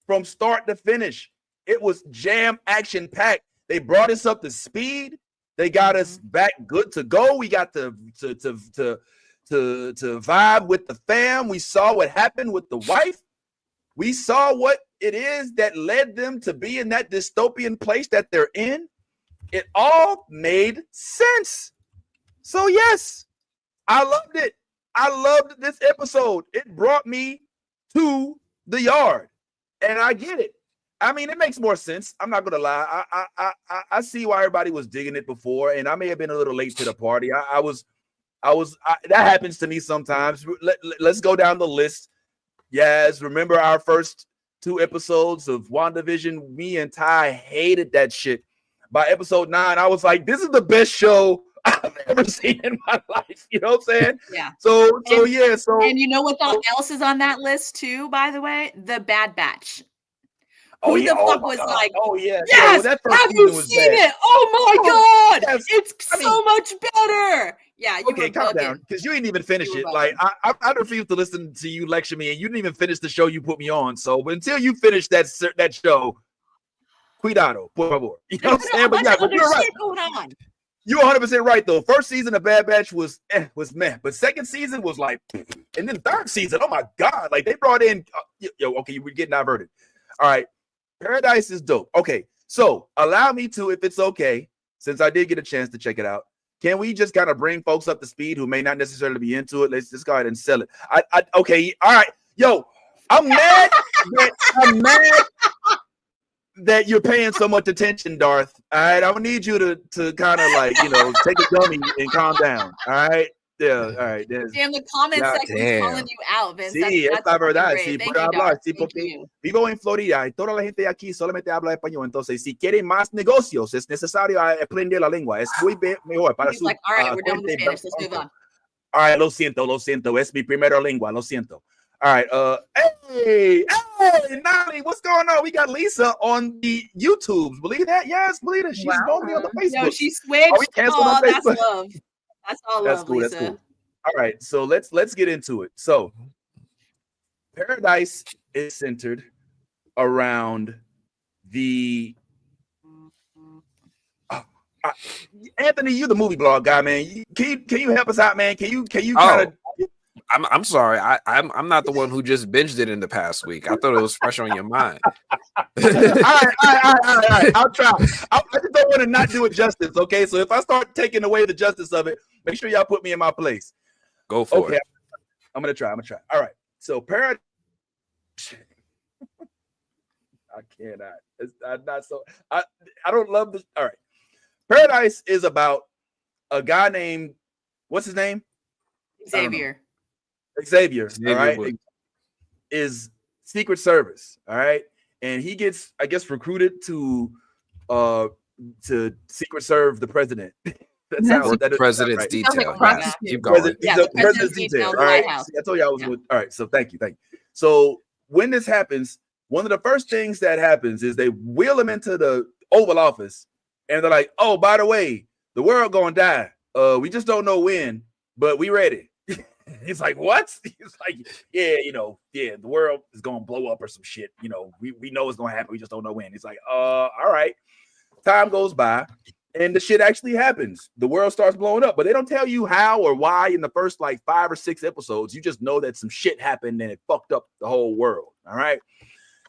from start to finish. It was jam action packed. They brought us up to speed. They got us back good to go. We got to vibe with the fam. We saw what happened with the wife. We saw what it is that led them to be in that dystopian place that they're in. It all made sense. So yes, I loved it. I loved this episode. It brought me to the yard, and I get it. I mean, it makes more sense. I'm not gonna lie. I see why everybody was digging it before, and I may have been a little late to the party. That happens to me sometimes. Let's go down the list. Yes, remember our first 2 episodes of WandaVision? Me and Ty hated that shit. By episode 9, I was like, "This is the best show I've ever seen in my life." You know what I'm saying? Yeah. So and you know what else is on that list too? By the way, The Bad Batch. Oh, Who yeah. the fuck Oh, was God. like, oh yeah, yes, that first have you season was seen bad. it? Oh my God, yes. it's so much better. Yeah, you Okay, were calm bugging. down, because you didn't even finish You were it. bugging. Like I refuse to listen to you lecture me, and you didn't even finish the show you put me on. So until you finish that show, cuidado, por favor. You know what I'm saying? But yeah, but you're right. Going on. You're 100% right though. First season of Bad Batch was meh, but second season was like, and then third season, oh my God, like they brought in okay, we're getting diverted. All right, Paradise is dope. Okay, so allow me to, if it's okay, since I did get a chance to check it out, can we just kind of bring folks up to speed who may not necessarily be into it? Let's just go ahead and sell it. Okay, all right, yo, I'm mad that you're paying so much attention, Darth. All right, I would need you to kind of like, take a dummy and calm down. All right, yeah, all right. Damn, the comment section is calling you out, Vince. Sí, That's es la verdad. great. Sí, Thank puedo you, hablar. Darth. Sí, Thank porque you. vivo en Florida y toda la gente aquí solamente habla español. Entonces, si quieren más negocios, es necesario aprender la lengua. Es muy mejor para He's su like, all right, we're done with gente Spanish. Let's move on. All right, lo siento. Es mi primera lengua, lo siento. All right, hey, Nani, what's going on? We got Lisa on the YouTubes. Believe that? Yes, believe it. She's on me on the Facebook. Yo, she switched. Oh, we canceled on That's Facebook. love. That's all That's love, cool. Lisa. That's cool. All right, so let's get into it. So, Paradise is centered around the Anthony. You're the movie blog guy, man. Can you help us out, man? Can you kind of? I'm sorry. I'm not the one who just binged it in the past week. I thought it was fresh on your mind. All right. I'll try. I just don't want to not do it justice. Okay, so if I start taking away the justice of it, make sure y'all put me in my place. Go for it. I'm gonna try. All right. So Paradise. I cannot. I'm not so. I don't love this. All right. Paradise is about a guy named, what's his name? Xavier. All right, is Secret Service. All right, and he gets, I guess, recruited to Secret Serve the president. That president's right. detail. Like yes. Keep going. He's the president's detail. All right, I told you I was with. All right, so thank you. So when this happens, one of the first things that happens is they wheel him into the Oval Office, and they're like, "Oh, by the way, the world gonna die. We just don't know when, but we ready." He's like, what? He's like, the world is gonna blow up or some shit. We know it's gonna happen. We just don't know when. He's like, all right. Time goes by, and the shit actually happens. The world starts blowing up, but they don't tell you how or why in the first like 5 or 6 episodes. You just know that some shit happened and it fucked up the whole world. All right.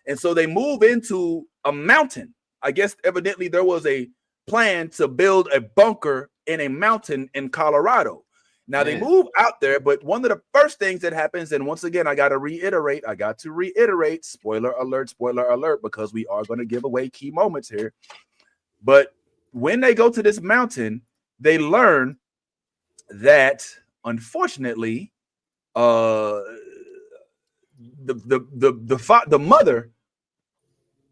And so they move into a mountain. I guess evidently there was a plan to build a bunker in a mountain in Colorado. Now they move out there, but one of the first things that happens, and once again, I got to reiterate, spoiler alert, because we are going to give away key moments here. But when they go to this mountain, they learn that unfortunately, the mother,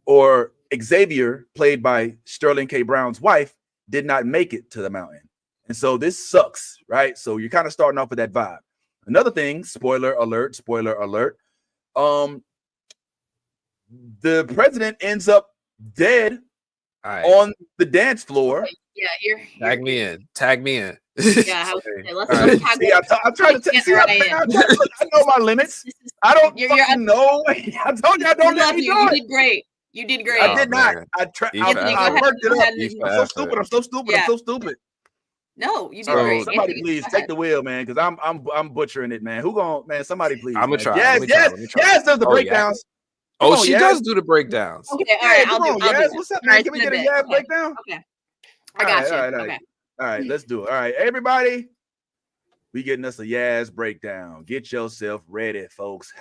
or Xavier, played by Sterling K. Brown's wife, did not make it to the mountain. And so this sucks, right? So you're kind of starting off with that vibe. Another thing, spoiler alert, the president ends up dead on the dance floor. Yeah, you're Tag me in. Yeah, I'm trying to tell you. I know my limits. I don't know. I told you I don't let me do it. You did great. You did great. I did not. I worked it up. I'm so stupid. No, you did great. Somebody please take the wheel, man, because I'm butchering it, man. Somebody please. I'm gonna try. Yes, does the breakdowns. Oh, she does do the breakdowns. Okay, all right, I'll do it. What's up, man? Can we get a Yaz breakdown? Okay. I got you. Okay. All right, let's do it. All right, everybody. We getting us a Yaz breakdown. Get yourself ready, folks.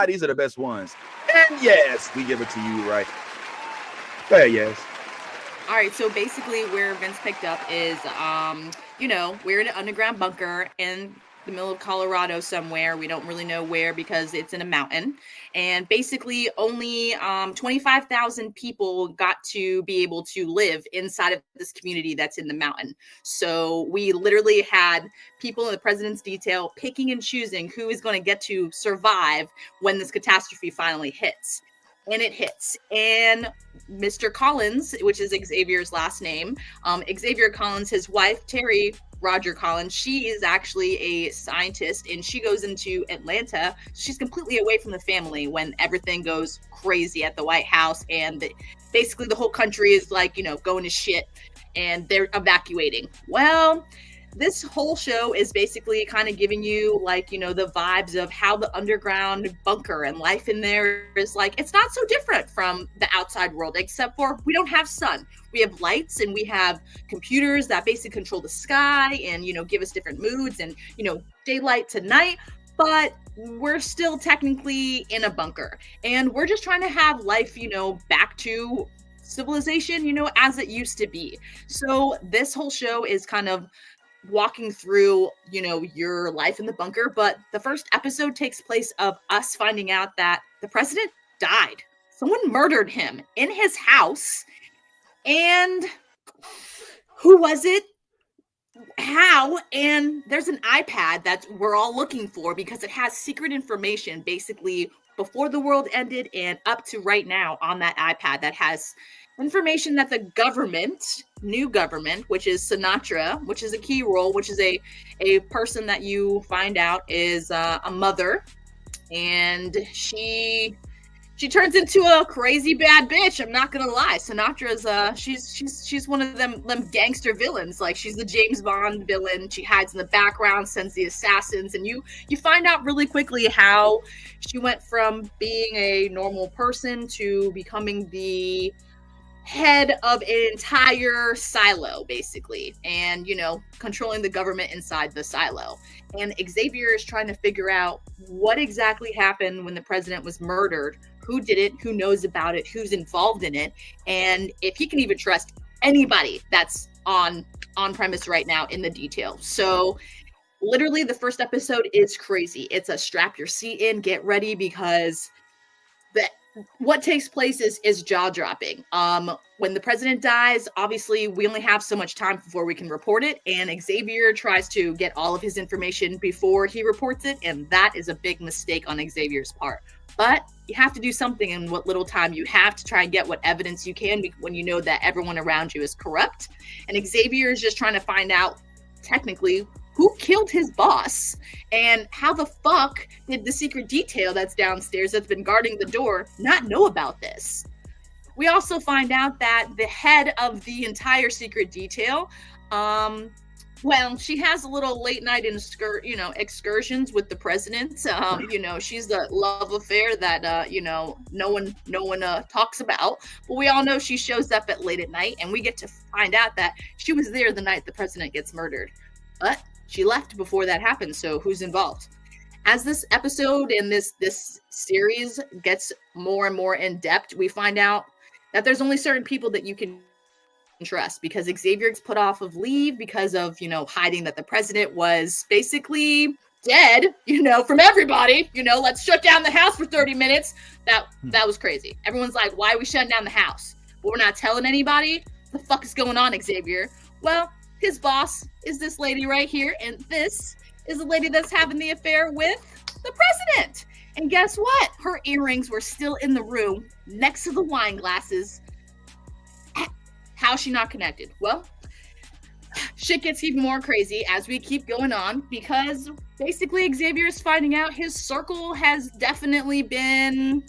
These are the best ones. And yes, we give it to you, right? Go ahead, Yaz. All right, so basically where Vince picked up is, we're in an underground bunker in the middle of Colorado somewhere. We don't really know where because it's in a mountain. And basically only 25,000 people got to be able to live inside of this community that's in the mountain. So we literally had people in the president's detail picking and choosing who is going to get to survive when this catastrophe finally hits. And it hits. And Mr. Collins, which is Xavier's last name, Xavier Collins, his wife, Terry Roger Collins, she is actually a scientist, and she goes into Atlanta. She's completely away from the family when everything goes crazy at the White House, and basically the whole country is like, going to shit, and they're evacuating. Well, this whole show is basically kind of giving you the vibes of how the underground bunker and life in there is like. It's not so different from the outside world, except for we don't have sun. We have lights and we have computers that basically control the sky and, give us different moods and, daylight to night. But we're still technically in a bunker, and we're just trying to have life, back to civilization, as it used to be. So this whole show is kind of walking through, your life in the bunker. But the first episode takes place of us finding out that the president died. Someone murdered him in his house. And who was it? How? And there's an iPad that we're all looking for because it has secret information basically before the world ended and up to right now on that iPad that has information that the new government, which is Sinatra, which is a key role, which is a person that you find out is a mother, and she turns into a crazy bad bitch. I'm not gonna lie. Sinatra's she's one of them gangster villains. Like, she's the James Bond villain. She hides in the background, sends the assassins, and you find out really quickly how she went from being a normal person to becoming the head of an entire silo, basically, and controlling the government inside the silo. And Xavier is trying to figure out what exactly happened when the president was murdered, who did it, who knows about it, who's involved in it, and if he can even trust anybody that's on premise right now in the detail. So literally the first episode is crazy. It's a strap your seat in, get ready, because what takes place is jaw-dropping. When the president dies, obviously we only have so much time before we can report it, and Xavier tries to get all of his information before he reports it, and that is a big mistake on Xavier's part. But you have to do something in what little time you have to try and get what evidence you can when you know that everyone around you is corrupt. And Xavier is just trying to find out, technically, who killed his boss, and how the fuck did the secret detail that's downstairs that's been guarding the door not know about this? We also find out that the head of the entire secret detail, she has a little late night excursions with the president. She's the love affair that no one talks about. But we all know she shows up late at night, and we get to find out that she was there the night the president gets murdered. But She left before that happened. So who's involved? As this episode and this series gets more and more in depth, we find out that there's only certain people that you can trust, because Xavier's put off of leave because of, hiding that the president was basically dead, from everybody. Let's shut down the house for 30 minutes. That was crazy. Everyone's like, why are we shutting down the house? Well, we're not telling anybody. What the fuck is going on, Xavier? Well, his boss is this lady right here, and this is the lady that's having the affair with the president. And guess what? Her earrings were still in the room next to the wine glasses. How's she not connected? Well, shit gets even more crazy as we keep going on, because basically Xavier is finding out his circle has definitely been,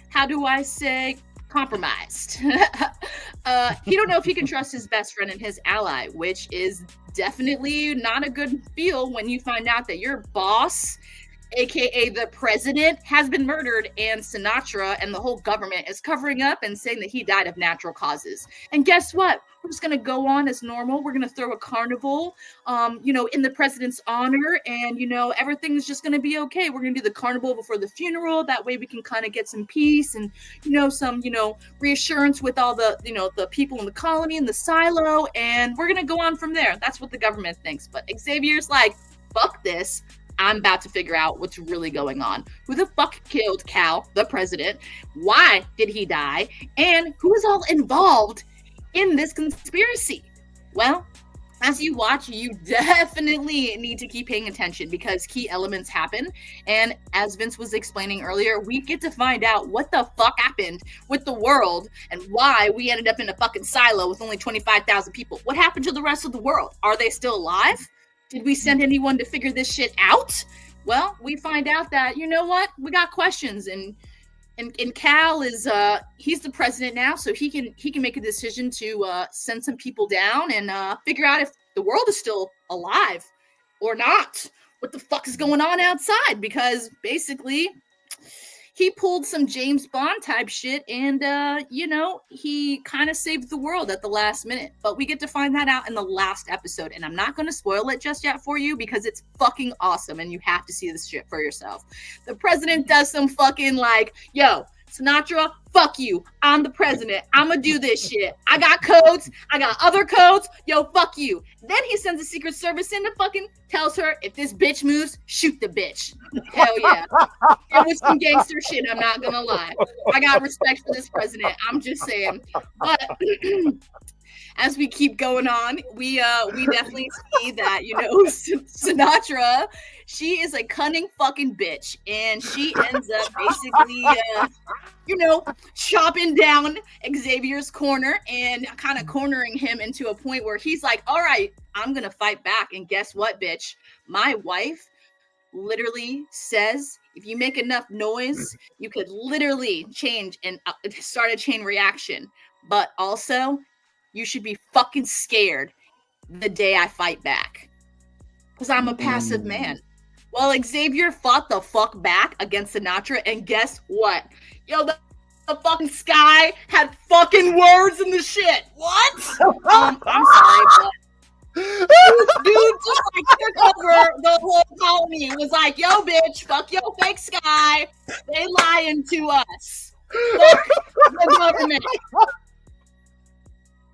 how do I say, compromised. He don't know if he can trust his best friend and his ally, which is definitely not a good feel when you find out that your boss, aka the president, has been murdered, and Sinatra and the whole government is covering up and saying that he died of natural causes. And guess what? We're just gonna go on as normal. We're gonna throw a carnival, in the president's honor, and everything's just gonna be okay. We're gonna do the carnival before the funeral. That way we can kind of get some peace and some reassurance with all the the people in the colony and the silo, and we're gonna go on from there. That's what the government thinks. But Xavier's like, fuck this. I'm about to figure out what's really going on. Who the fuck killed Cal, the president? Why did he die? And who is all involved in this conspiracy? Well, as you watch, you definitely need to keep paying attention, because key elements happen. And as Vince was explaining earlier, we get to find out what the fuck happened with the world and why we ended up in a fucking silo with only 25,000 people. What happened to the rest of the world? Are they still alive? Did we send anyone to figure this shit out? Well, we find out that, we got questions, and Cal is he's the president now, so he can make a decision to send some people down and figure out if the world is still alive or not. What the fuck is going on outside? Because basically he pulled some James Bond type shit, and he kind of saved the world at the last minute. But we get to find that out in the last episode, and I'm not going to spoil it just yet for you, because it's fucking awesome and you have to see this shit for yourself. The president does some fucking yo, Sinatra, fuck you. I'm the president. I'm gonna do this shit. I got codes. I got other codes. Yo, fuck you. Then he sends the Secret Service in to fucking tells her, if this bitch moves, shoot the bitch. Hell yeah. It was some gangster shit, I'm not gonna lie. I got respect for this president. I'm just saying. But as we keep going on, we definitely see that, Sinatra, she is a cunning fucking bitch, and she ends up basically chopping down Xavier's corner and kind of cornering him into a point where he's like, all right, I'm gonna fight back. And guess what, bitch? My wife literally says, if you make enough noise, you could literally change and start a chain reaction. But also, you should be fucking scared the day I fight back, because I'm a passive man. Well, Xavier fought the fuck back against Sinatra, and guess what? Yo, the fucking sky had fucking words in the shit. What? I'm sorry, but dude just took over the whole colony and was like, yo, bitch, fuck your fake sky. They lying to us. Fuck the government.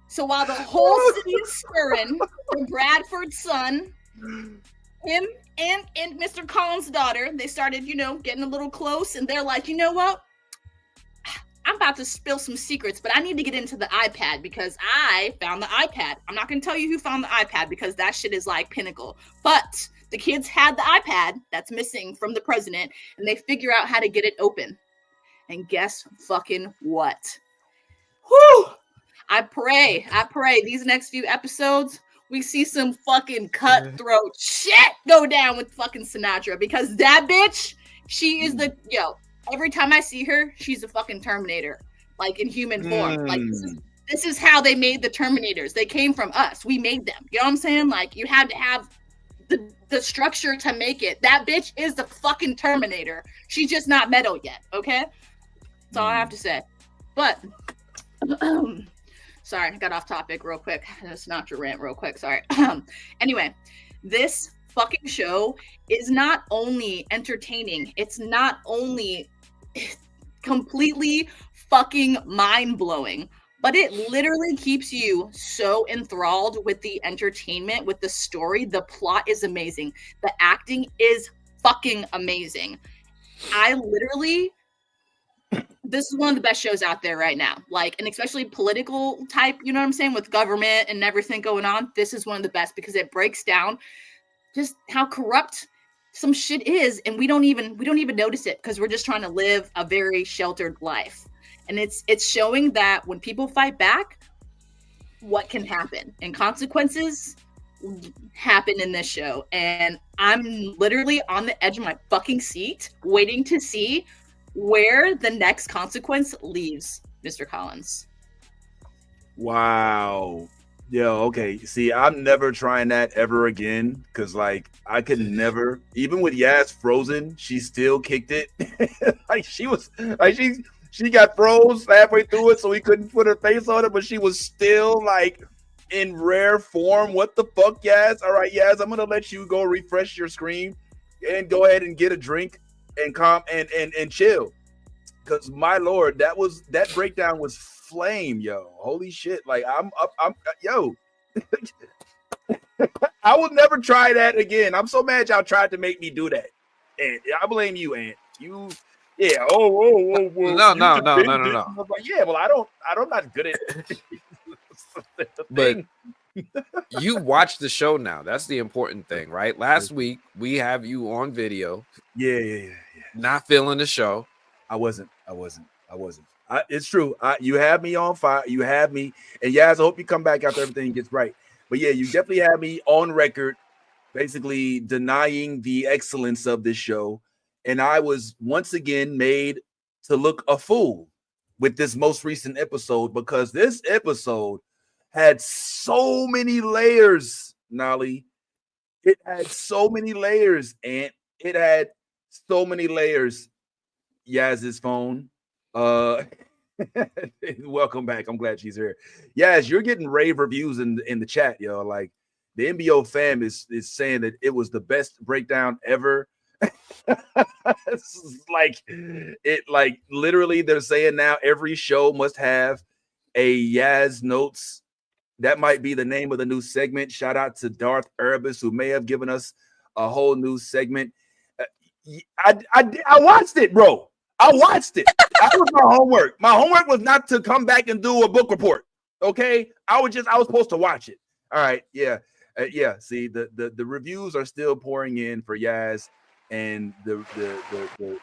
So while the whole city is stirring, the Bradford son, him and Mr. Collins' daughter, they started, getting a little close, and they're like, you know what? I'm about to spill some secrets, but I need to get into the iPad because I found the iPad. I'm not going to tell you who found the iPad because that shit is like pinnacle. But the kids had the iPad that's missing from the president, and they figure out how to get it open. And guess fucking what? Whew! I pray these next few episodes, we see some fucking cutthroat shit go down with fucking Sinatra, because that bitch, she is every time I see her, she's a fucking Terminator, like in human form. Like this is how they made the Terminators. They came from us. We made them. You know what I'm saying? Like you had to have the structure to make it. That bitch is the fucking Terminator. She's just not metal yet. Okay, that's all I have to say. But sorry, I got off topic real quick. Sinatra rant real quick. Sorry. Anyway, this fucking show is not only entertaining, it's not only completely fucking mind-blowing, but it literally keeps you so enthralled with the entertainment, with the story. The plot is amazing. The acting is fucking amazing. This is one of the best shows out there right now. Like, and especially political type, you know what I'm saying, with government and everything going on. This is one of the best because it breaks down just how corrupt some shit is, and we don't even notice it because we're just trying to live a very sheltered life. And it's showing that when people fight back, what can happen, and consequences happen in this show. And I'm literally on the edge of my fucking seat waiting to see where the next consequence leaves Mr. Collins. Wow. Yo, okay. See, I'm never trying that ever again because, like, I could never. Even with Yaz frozen, she still kicked it. Like she was, like she got froze halfway through it, so we couldn't put her face on it, but she was still like in rare form. What the fuck, Yaz? All right, Yaz, I'm gonna let you go refresh your screen and go ahead and get a drink and calm and chill. Because my lord, that breakdown was flame, yo. Holy shit. Like I'm yo. I will never try that again. I'm so mad y'all tried to make me do that. And I blame you, Ant. You yeah. Oh. No. Like, yeah, well, I'm not good at but you watch the show now. That's the important thing, right? Last week we have you on video. Yeah. Not feeling the show. I wasn't. It's true. You have me on fire. You have me. And Yaz, I hope you come back after everything gets right. But yeah, you definitely have me on record, basically denying the excellence of this show. And I was once again made to look a fool with this most recent episode because this episode had so many layers, Nolly. It had so many layers, and it had so many layers. Yaz's phone. Welcome back. I'm glad she's here. Yaz, you're getting rave reviews in the chat, yo. Like the NBO fam is saying that it was the best breakdown ever. It's like literally they're saying now every show must have a Yaz Notes. That might be the name of the new segment. Shout out to Darth Erebus, who may have given us a whole new segment. I watched it, bro. I watched it. That was my homework. My homework was not to come back and do a book report. Okay, I was supposed to watch it. All right, yeah. See, the reviews are still pouring in for Yaz and the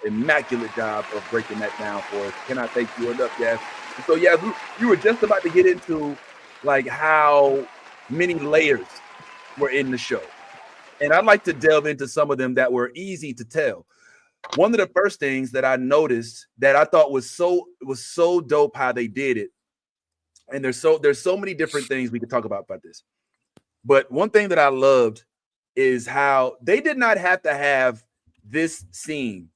immaculate job of breaking that down for us. Can I thank you enough, Yaz? And so, Yaz, you were just about to get into like how many layers were in the show, and I'd like to delve into some of them that were easy to tell. One of the first things that I noticed that I thought was so dope how they did it, and there's so many different things we could talk about this. But one thing that I loved is how they did not have to have this scene.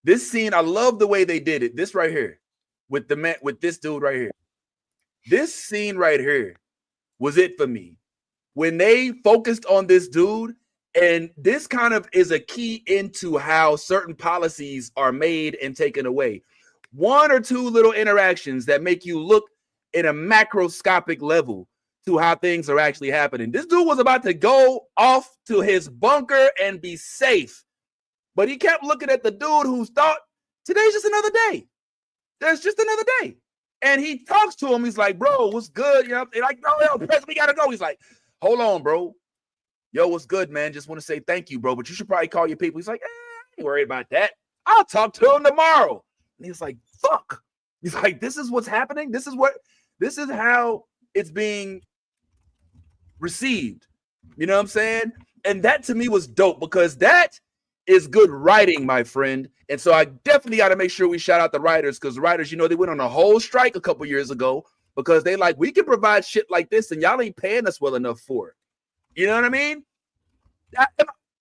This scene, I love the way they did it. This right here with the man, with this dude right here. This scene right here was it for me. When they focused on this dude, and this kind of is a key into how certain policies are made and taken away. One or two little interactions that make you look at a macroscopic level to how things are actually happening. This dude was about to go off to his bunker and be safe, but he kept looking at the dude who thought today's just another day. There's just another day. And he talks to him. He's like, bro, what's good? You know, like, no, President, we gotta go. He's like, hold on, bro. Yo, what's good, man? Just want to say thank you, bro. But you should probably call your people. He's like, I ain't worried about that. I'll talk to him tomorrow. And he's like, fuck. He's like, this is what's happening. This is how it's being received. You know what I'm saying? And that to me was dope because that is good writing, my friend. And so I definitely got to make sure we shout out the writers because the writers, you know, they went on a whole strike a couple years ago because they like, we can provide shit like this and y'all ain't paying us well enough for it. You know what I mean?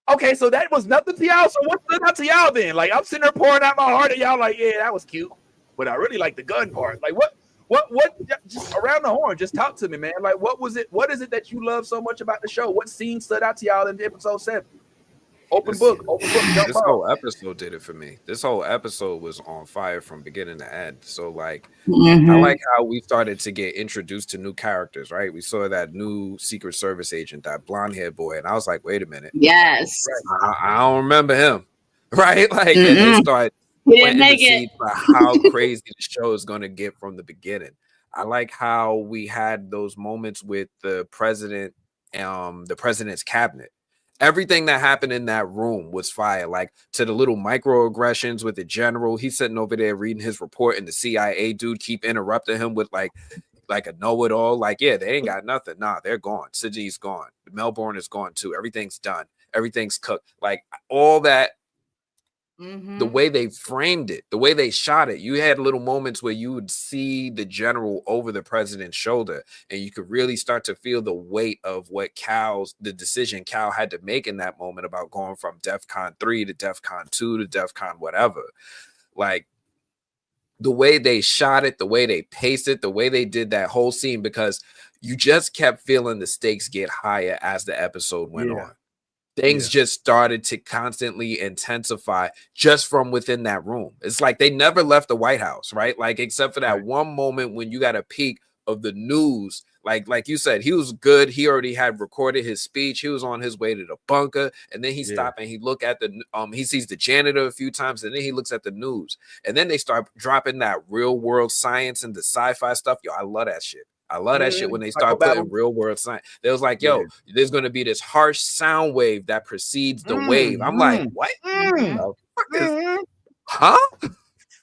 Okay, so that was nothing to y'all. So what's not to y'all then? Like I'm sitting there pouring out my heart and y'all like, yeah, that was cute. But I really like the gun part. Like what just around the horn, just talk to me, man. Like what was it? What is it that you love so much about the show? What scene stood out to y'all in episode 7? Open book. Jump This out. whole episode did it for me. This whole episode was on fire from beginning to end. So like, I like how we started to get introduced to new characters, right? We saw that new Secret Service agent, that blonde haired boy, and I was like, wait a minute. Yes. I don't remember him. Right? Like, and they start planting the seed for how crazy the show is going to get from the beginning. I like how we had those moments with the president, the president's cabinet. Everything that happened in that room was fire. Like to the little microaggressions with the general, he's sitting over there reading his report, and the CIA dude keep interrupting him with like a know-it-all. Like, yeah, they ain't got nothing. Nah, they're gone. Sydney's gone. Melbourne is gone too. Everything's done. Everything's cooked. Like all that. The way they framed it, the way they shot it, you had little moments where you would see the general over the president's shoulder, and you could really start to feel the weight of what the decision Cal had to make in that moment about going from DEFCON 3 to DEFCON 2 to DEFCON whatever. Like the way they shot it, the way they paced it, the way they did that whole scene, because you just kept feeling the stakes get higher as the episode went on. Things just started to constantly intensify just from within that room. It's like they never left the White House, right? Like, except for that one moment when you got a peek of the news. Like you said, he was good. He already had recorded his speech. He was on his way to the bunker. And then he stopped and he looked at he sees the janitor a few times, and then he looks at the news. And then they start dropping that real world science and the sci-fi stuff. Yo, I love that shit. I love that shit when they start putting real world science. They was like, yo, there's going to be this harsh sound wave that precedes the wave. I'm like, what? Huh?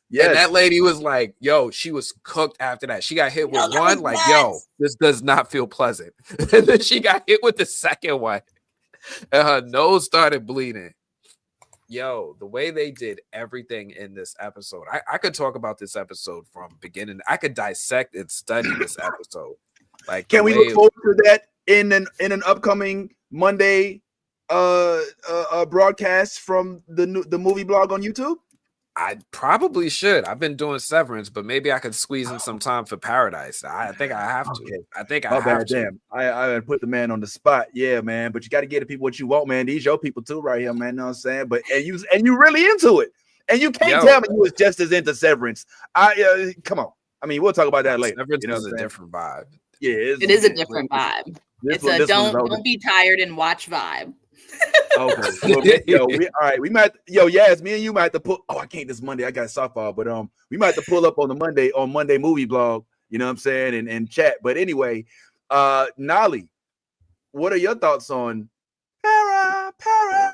Yeah. And that lady was like, yo, she was cooked after that. She got hit with one, like, yo, this does not feel pleasant. And then she got hit with the second one, and her nose started bleeding. Yo, the way they did everything in this episode, I could talk about this episode from beginning. I could dissect and study this episode. Like, can we look forward to that in an upcoming Monday broadcast from the movie blog on YouTube? I probably should. I've been doing Severance, but maybe I could squeeze in some time for Paradise. I think I have to. Okay. I think I have to. Damn. I put the man on the spot. Yeah, man. But you got to get the people what you want, man. These your people too, right here, man. You know what I'm saying? But and you really into it, and you can't tell me you was just as into Severance. Come on. I mean, we'll talk about that later. Severance is a different vibe. Yeah, it is a different vibe. It's a don't be tired and watch vibe. Okay. Well, we might Yaz, me and you might have to put I can't this Monday. I got softball, but we might have to pull up on Monday movie blog, you know what I'm saying, and chat. But anyway, Nolly, what are your thoughts on Paradise?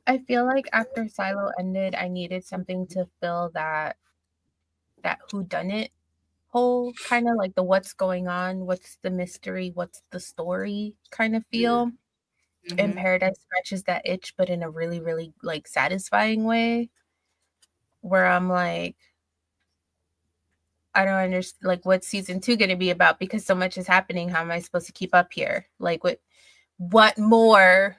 I feel like after Silo ended, I needed something to fill that whodunit whole kind of like the what's going on, what's the mystery, what's the story kind of feel. And Paradise scratches that itch, but in a really, really like satisfying way, where I'm like, I don't understand, like, what's season 2 going to be about? Because so much is happening. How am I supposed to keep up here? Like, what more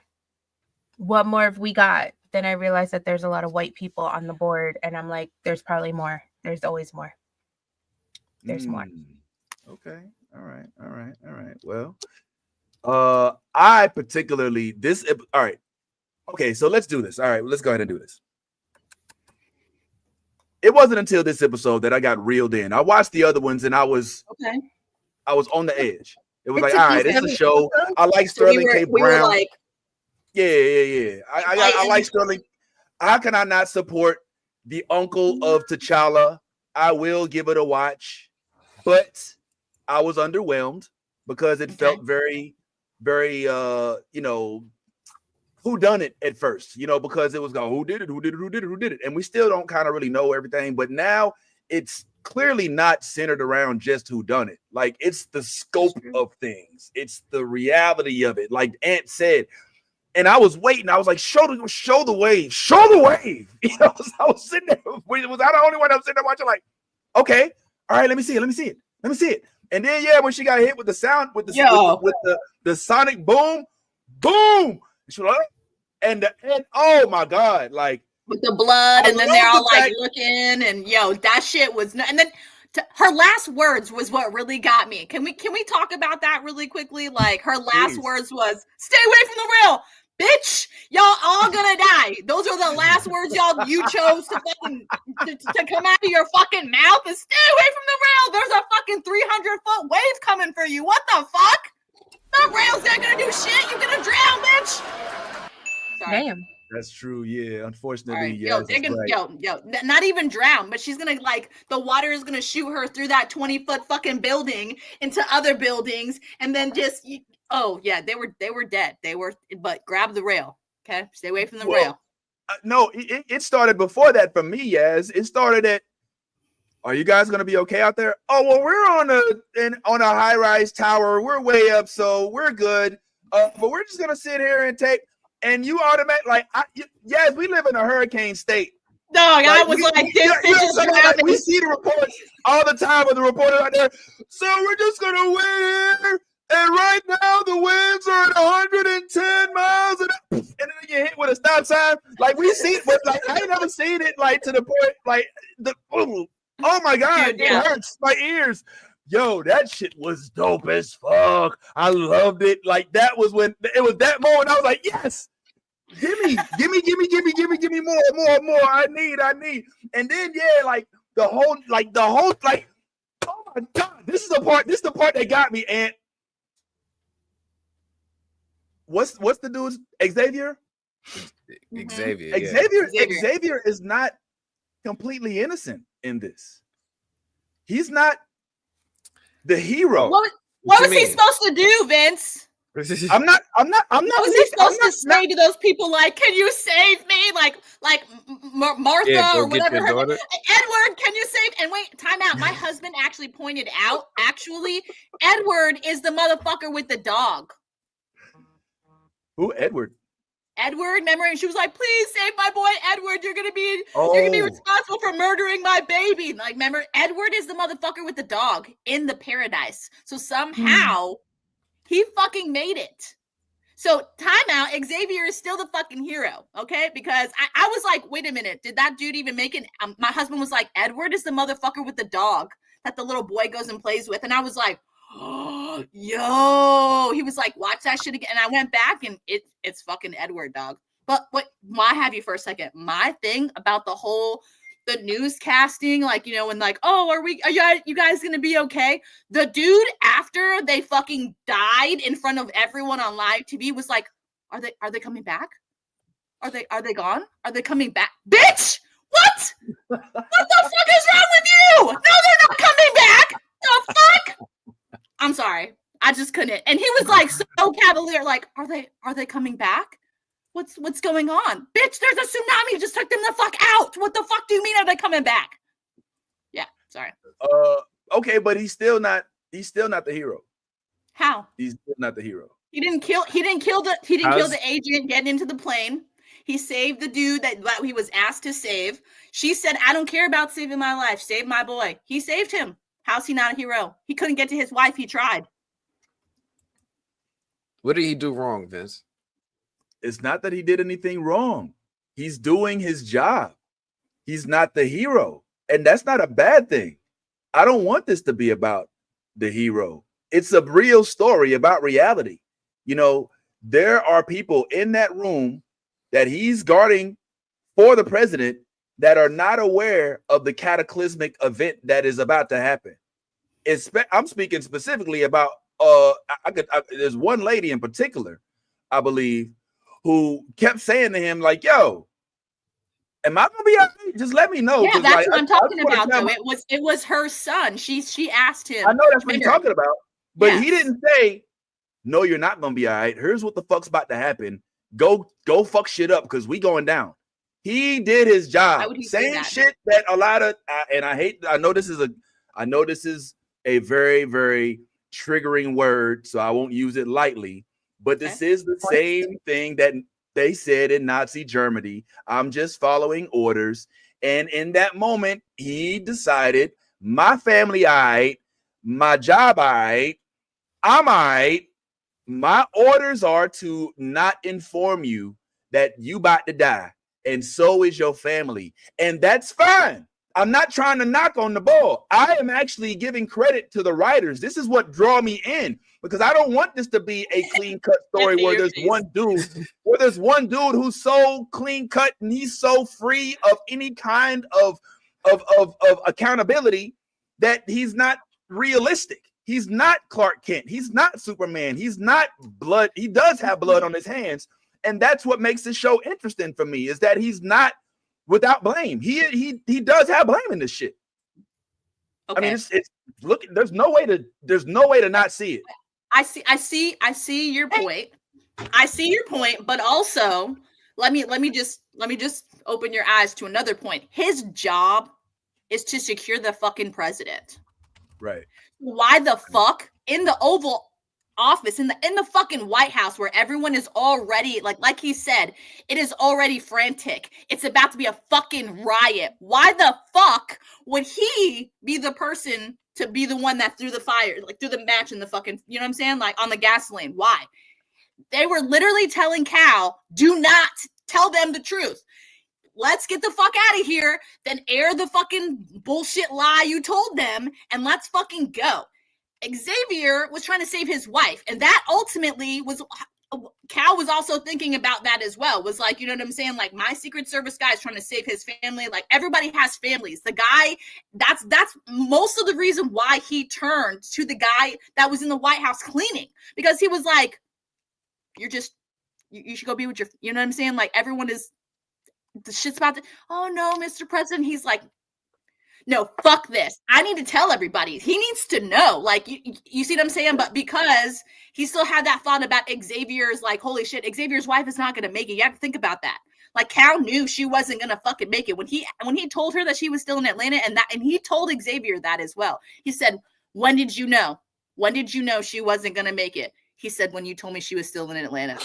have we got? Then I realized that there's a lot of white people on the board, and I'm like, there's probably more. There's always more. There's more. Okay. All right. Well, I particularly all right. Okay, so let's do this. All right, let's go ahead and do this. It wasn't until this episode that I got reeled in. I watched the other ones and I was on the edge. It was like, all right, it's a show. I like Sterling K. Brown. Like, yeah. I like Sterling. How can I not support the uncle of T'Challa? I will give it a watch, but I was underwhelmed because it felt very, very, who done it at first, because it was going, who did it? And we still don't kind of really know everything, but now it's clearly not centered around just who done it. Like, it's the scope of things. It's the reality of it. Like Ant said, and I was waiting. I was like, show the wave. I was sitting there. Was I the only one that was sitting there watching like, okay, all right, let me see it. And then when she got hit with the sound, with the sonic boom, and oh my god, like with the blood, and then they're all like looking, and that shit was and then Her last words was what really got me. Can we talk about that really quickly? Like her last words was, "Stay away from the rail, bitch. Y'all all gonna die." Those are the last words you chose to fucking to come out of your fucking mouth. And stay away from the rail. There's a fucking 300-foot wave coming for you. What the fuck? The rail's not gonna do shit. You're gonna drown, bitch. Sorry. Damn. That's true. Yeah. Unfortunately, Right. yes. They're gonna, not even drown, but she's gonna like the water is gonna shoot her through that 20-foot fucking building into other buildings, and then just they were dead. But grab the rail. Okay, stay away from the rail. No, it started before that for me. Yes, it started at. Are you guys gonna be okay out there? Oh well, we're on a high-rise tower. We're way up, so we're good. But we're just gonna sit here and take. And you automatically yes, we live in a hurricane state. Dog, I was like, this bitch is drowning. We see the reports all the time with the reporter out there. So we're just gonna wait here. And right now the winds are at 110 miles an hour. And then you hit with a stop sign. Like we see it, but like I ain't never seen it like to the point like oh my god, it hurts my ears. Yo, that shit was dope as fuck. I loved it. Like that was when it was that moment. I was like, yes, give me more. I need. And then like the whole, oh my god, this is the part that got me. And what's the dude's Xavier? Xavier is not completely innocent in this. He's not the hero. What was he supposed to do, Vince? I'm not. What was he supposed to say to those people? Like, can you save me? Like Martha or whatever. Edward, can you save? And wait, time out. My husband actually pointed out. Actually, Edward is the motherfucker with the dog. Who, Edward? Edward, remember? And she was like, "Please save my boy, Edward. You're gonna be responsible for murdering my baby." Like, remember, Edward is the motherfucker with the dog in the paradise. So somehow he fucking made it. So timeout. Xavier is still the fucking hero, okay? Because I was like, wait a minute, did that dude even make it? My husband was like, Edward is the motherfucker with the dog that the little boy goes and plays with, and I was like, oh, yo, he was like, watch that shit again. And I went back and it's fucking Edward, dog. But why have you for a second? My thing about the newscasting, like, when like, oh, are you guys gonna be okay? The dude, after they fucking died in front of everyone on live TV, was like, are they coming back? Are they gone? Are they coming back? Bitch! What? What the fuck is wrong with you? No, they're not coming back. The fuck? I'm sorry. I just couldn't. And he was like so cavalier, like, are they coming back? What's going on? Bitch, there's a tsunami, just took them the fuck out. What the fuck do you mean are they coming back? Yeah, sorry. Okay, but he's still not the hero. How? He's still not the hero. He didn't kill the agent getting into the plane. He saved the dude that he was asked to save. She said, I don't care about saving my life. Save my boy. He saved him. How's he not a hero? He couldn't get to his wife. He tried. What did he do wrong, Vince? It's not that he did anything wrong. He's doing his job. He's not the hero. And that's not a bad thing. I don't want this to be about the hero. It's a real story about reality. There are people in that room that he's guarding for the president that are not aware of the cataclysmic event that is about to happen. I'm speaking specifically about there's one lady in particular, I believe, who kept saying to him, like, yo, am I gonna be all right? Just let me know. Yeah, that's what I'm talking about, though. It was her son. She asked him. I know that's what he's talking about, but he didn't say, no, you're not gonna be all right. Here's what the fuck's about to happen. Go fuck shit up because we going down. He did his job. Saying shit that a lot of I know this is a very, very triggering word, so I won't use it lightly. But this is the same thing that they said in Nazi Germany. I'm just following orders. And in that moment, he decided, my family, all right, my job, all right, I'm all right. My orders are to not inform you that you about to die. And so is your family. And that's fine. I'm not trying to knock on the ball. I am actually giving credit to the writers. This is what draw me in, because I don't want this to be a clean cut story where there's one dude, who's so clean cut and he's so free of any kind of accountability that he's not realistic. He's not Clark Kent. He's not Superman. He's not blood. He does have blood on his hands. And that's what makes this show interesting for me, is that he's not without blame. He does have blame in this shit. Okay. I mean, it's look, there's no way to not see it. I see your point. I see your point, but also let me just open your eyes to another point. His job is to secure the fucking president. Right. Why the fuck in the Oval Office, in the fucking White House, where everyone is already like he said, it is already frantic. It's about to be a fucking riot. Why the fuck would he be the person to be the one that threw the fire, like threw the match in the fucking, you know what I'm saying? Like on the gasoline. Why? They were literally telling Cal, do not tell them the truth. Let's get the fuck out of here, then air the fucking bullshit lie you told them, and let's fucking go. Xavier was trying to save his wife, and that ultimately was, Cal was also thinking about that as well, was like, you know what I'm saying? Like, my Secret Service guy is trying to save his family. Like, everybody has families. The guy, that's most of the reason why he turned to the guy that was in the White House cleaning, because he was like, you should go be with your, you know what I'm saying? Like, everyone is, the shit's about to, oh no, Mr. President. He's like, no, fuck this. I need to tell everybody. He needs to know. Like, you see what I'm saying? But because he still had that thought about Xavier's, like, holy shit, Xavier's wife is not going to make it. You have to think about that. Like, Cal knew she wasn't going to fucking make it. When he told her that she was still in Atlanta, and he told Xavier that as well. He said, when did you know? When did you know she wasn't going to make it? He said, when you told me she was still in Atlanta.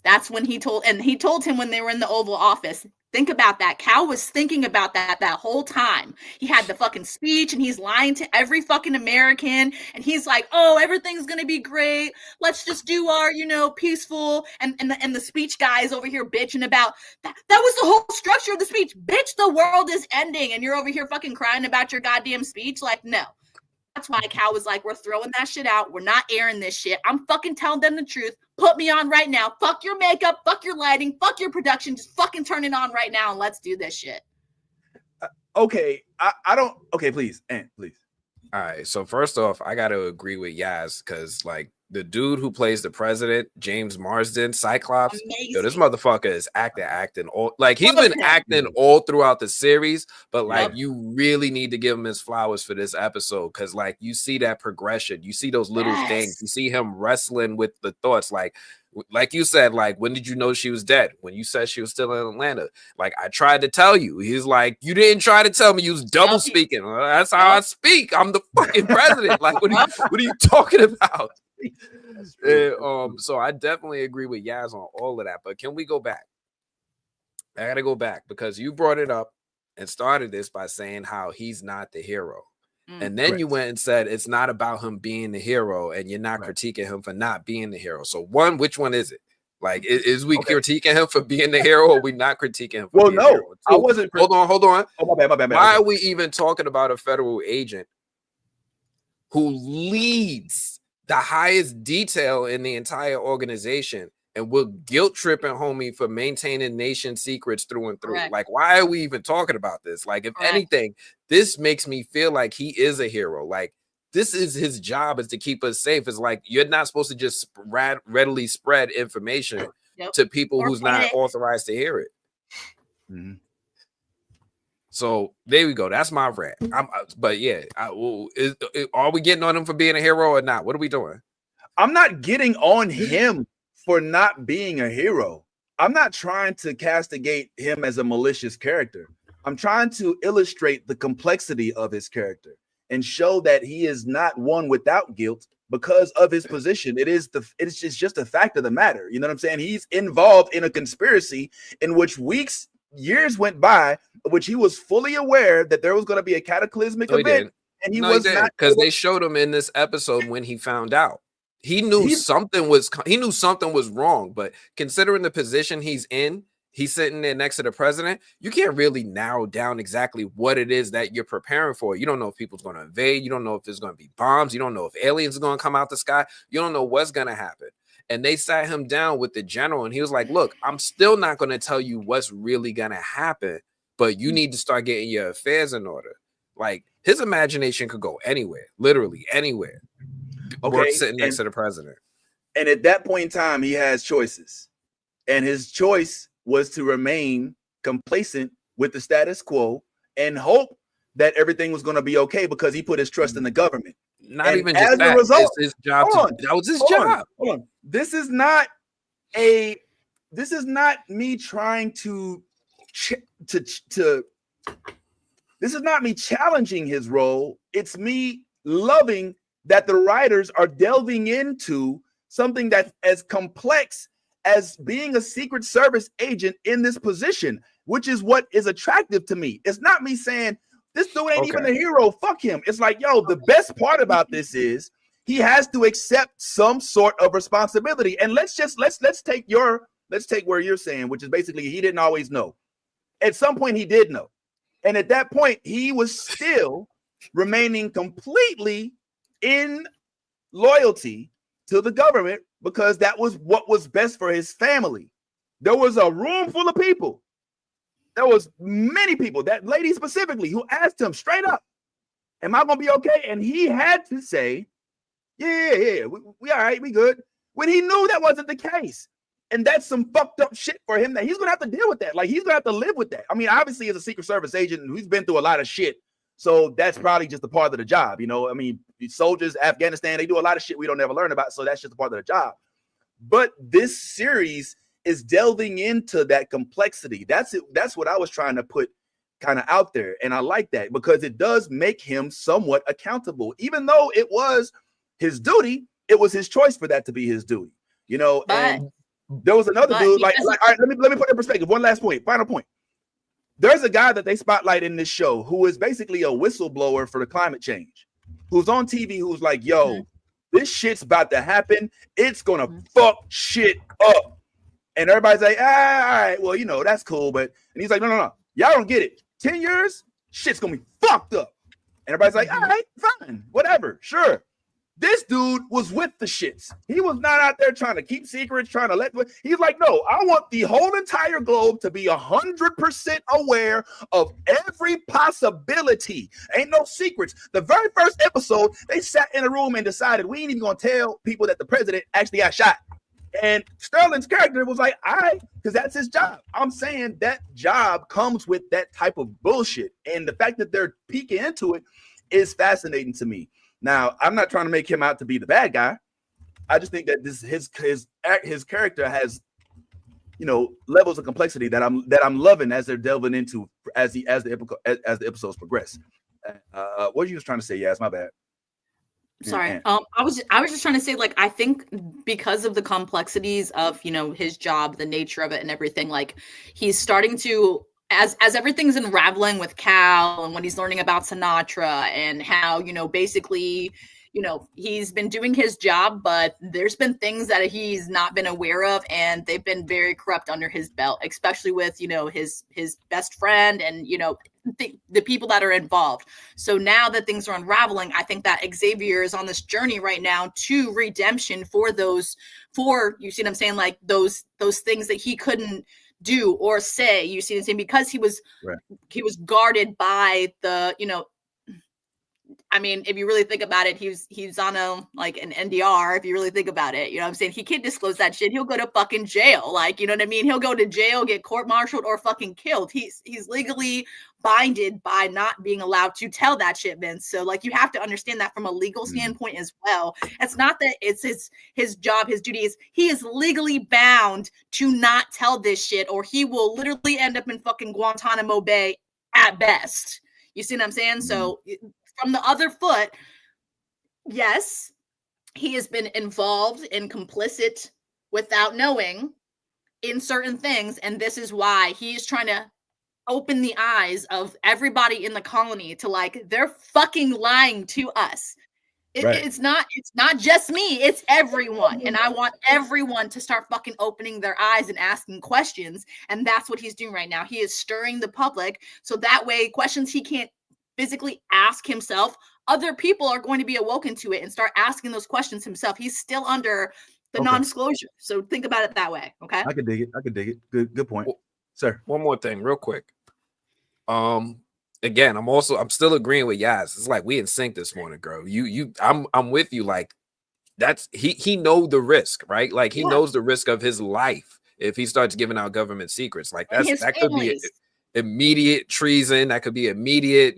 That's when he told him when they were in the Oval Office. Think about that. Cal was thinking about that whole time. He had the fucking speech and he's lying to every fucking American. And he's like, oh, everything's going to be great. Let's just do our, peaceful. And the speech guy is over here bitching about that. That was the whole structure of the speech. Bitch, the world is ending. And you're over here fucking crying about your goddamn speech. Like, no. That's why Cal was like, we're throwing that shit out. We're not airing this shit. I'm fucking telling them the truth. Put me on right now. Fuck your makeup. Fuck your lighting. Fuck your production. Just fucking turn it on right now and let's do this shit. Okay. I don't. Okay, please. Ant, please. All right. So first off, I got to agree with Yaz, because like the dude who plays the president, James Marsden, Cyclops, yo, this motherfucker is acting all, like he's been acting all throughout the series, but like you really need to give him his flowers for this episode, because like you see that progression, you see those little things, you see him wrestling with the thoughts, like you said, like, when did you know she was dead? When you said she was still in Atlanta. Like, I tried to tell you. He's like, you didn't try to tell me. You was double speaking. That's how I speak. I'm the fucking president. Like, what are you talking about? So I definitely agree with Yaz on all of that. But can we go back? I gotta go back, because you brought it up and started this by saying how he's not the hero. And then you went and said it's not about him being the hero, and you're not critiquing him for not being the hero. So which one is it? Like, is we critiquing him for being the hero, or we not critiquing him for being the hero? I wasn't. Hold on. Oh, my bad. Why are we even talking about a federal agent who leads the highest detail in the entire organization and we're guilt tripping homie for maintaining nation secrets through and through? Correct. Like, why are we even talking about this? Like, if anything, this makes me feel like he is a hero. Like, this is his job, is to keep us safe. It's like, you're not supposed to just readily spread information to people who's not authorized to hear it. Mm-hmm. So there we go. That's my rant. But yeah, are we getting on him for being a hero or not? What are we doing? I'm not getting on him for not being a hero. I'm not trying to castigate him as a malicious character. I'm trying to illustrate the complexity of his character and show that he is not one without guilt because of his position. It's just a fact of the matter. You know what I'm saying? He's involved in a conspiracy in which years went by, which he was fully aware that there was going to be a cataclysmic event. And he was not, because they showed him in this episode when he found out. He knew something was wrong, but considering the position he's in, he's sitting there next to the president. You can't really narrow down exactly what it is that you're preparing for. You don't know if people's going to invade. You don't know if there's going to be bombs. You don't know if aliens are going to come out the sky. You don't know what's going to happen. And they sat him down with the general, and he was like, look, I'm still not going to tell you what's really going to happen, but you need to start getting your affairs in order. Like, his imagination could go anywhere, literally anywhere. Okay, Sitting next to the president. And at that point in time, he has choices. And his choice was to remain complacent with the status quo and hope that everything was going to be okay because he put his trust in the government. Not and even just as that. a result, It's his job. That was his job. Hold on. This is not me trying to this is not me challenging his role. It's me loving that the writers are delving into something that's as complex as being a Secret Service agent in this position, which is what is attractive to me. It's not me saying this dude ain't even a hero. Fuck him. It's like, yo, the best part about this is he has to accept some sort of responsibility. And let's take where you're saying, which is basically he didn't always know. At some point he did know. And at that point, he was still remaining completely in loyalty to the government because that was what was best for his family. There was a room full of people. There was many people, that lady specifically, who asked him straight up, am I going to be okay? And he had to say, yeah, we all right, we good. When he knew that wasn't the case. And that's some fucked up shit for him that he's going to have to deal with that. Like, he's going to have to live with that. I mean, obviously, as a Secret Service agent, he's been through a lot of shit. So that's probably just a part of the job. You know, I mean, soldiers, Afghanistan, they do a lot of shit we don't ever learn about. So that's just a part of the job. But this series is delving into that complexity. That's it. That's what I was trying to put kind of out there. And I like that because it does make him somewhat accountable. Even though it was his duty, it was his choice for that to be his duty. You know, and there was another dude like all right, let me put it in perspective. One last point, final point. There's a guy that they spotlight in this show who is basically a whistleblower for the climate change, who's on TV, who's like, yo, this shit's about to happen. It's going to fuck shit up. And everybody's like, all right, well, you know, that's cool. But, and he's like, no. Y'all don't get it. 10 years, shit's going to be fucked up. And everybody's like, all right, fine, whatever, sure. This dude was with the shits. He was not out there trying to keep secrets, trying to he's like, no, I want the whole entire globe to be 100% aware of every possibility. Ain't no secrets. The very first episode, they sat in a room and decided we ain't even gonna tell people that the president actually got shot. And Sterling's character was like, all right, because that's his job. I'm saying that job comes with that type of bullshit. And the fact that they're peeking into it is fascinating to me. Now, I'm not trying to make him out to be the bad guy. I just think that his character has, you know, levels of complexity that I'm loving as they're delving into as the episodes progress. What were you just trying to say? Yes, my bad. Sorry. I was just trying to say, like, I think because of the complexities of, you know, his job, the nature of it and everything, like, he's starting to, as everything's unraveling with Cal and when he's learning about Sinatra and how, you know, basically, you know, he's been doing his job, but there's been things that he's not been aware of, and they've been very corrupt under his belt, especially with, you know, his best friend and, you know, the people that are involved. So now that things are unraveling, I think that Xavier is on this journey right now to redemption for you see what I'm saying? Like those things that he couldn't do or say, you see what I'm saying? Because he was guarded by the, you know, I mean, if you really think about it, he's on an NDR, if you really think about it, you know what I'm saying? He can't disclose that shit. He'll go to fucking jail. Like, you know what I mean? He'll go to jail, get court-martialed, or fucking killed. He's legally binded by not being allowed to tell that shit, Vince. So, like, you have to understand that from a legal standpoint as well. It's not that it's his job, his duty is he is legally bound to not tell this shit, or he will literally end up in fucking Guantanamo Bay at best. You see what I'm saying? So from the other foot, yes, he has been involved and complicit without knowing in certain things. And this is why he's trying to open the eyes of everybody in the colony to, like, they're fucking lying to us. It's not just me, it's everyone. And I want everyone to start fucking opening their eyes and asking questions. And that's what he's doing right now. He is stirring the public. So that way, questions he can't physically ask himself, other people are going to be awoken to it and start asking those questions himself. He's still under the non-disclosure. So think about it that way. Okay. I could dig it. Good point. Sir. One more thing, real quick. Again, I'm still agreeing with Yaz. It's like we in sync this morning, girl. I'm with you. Like that's he know the risk, right? Like he knows the risk of his life if he starts giving out government secrets. Like that could be immediate treason. That could be immediate,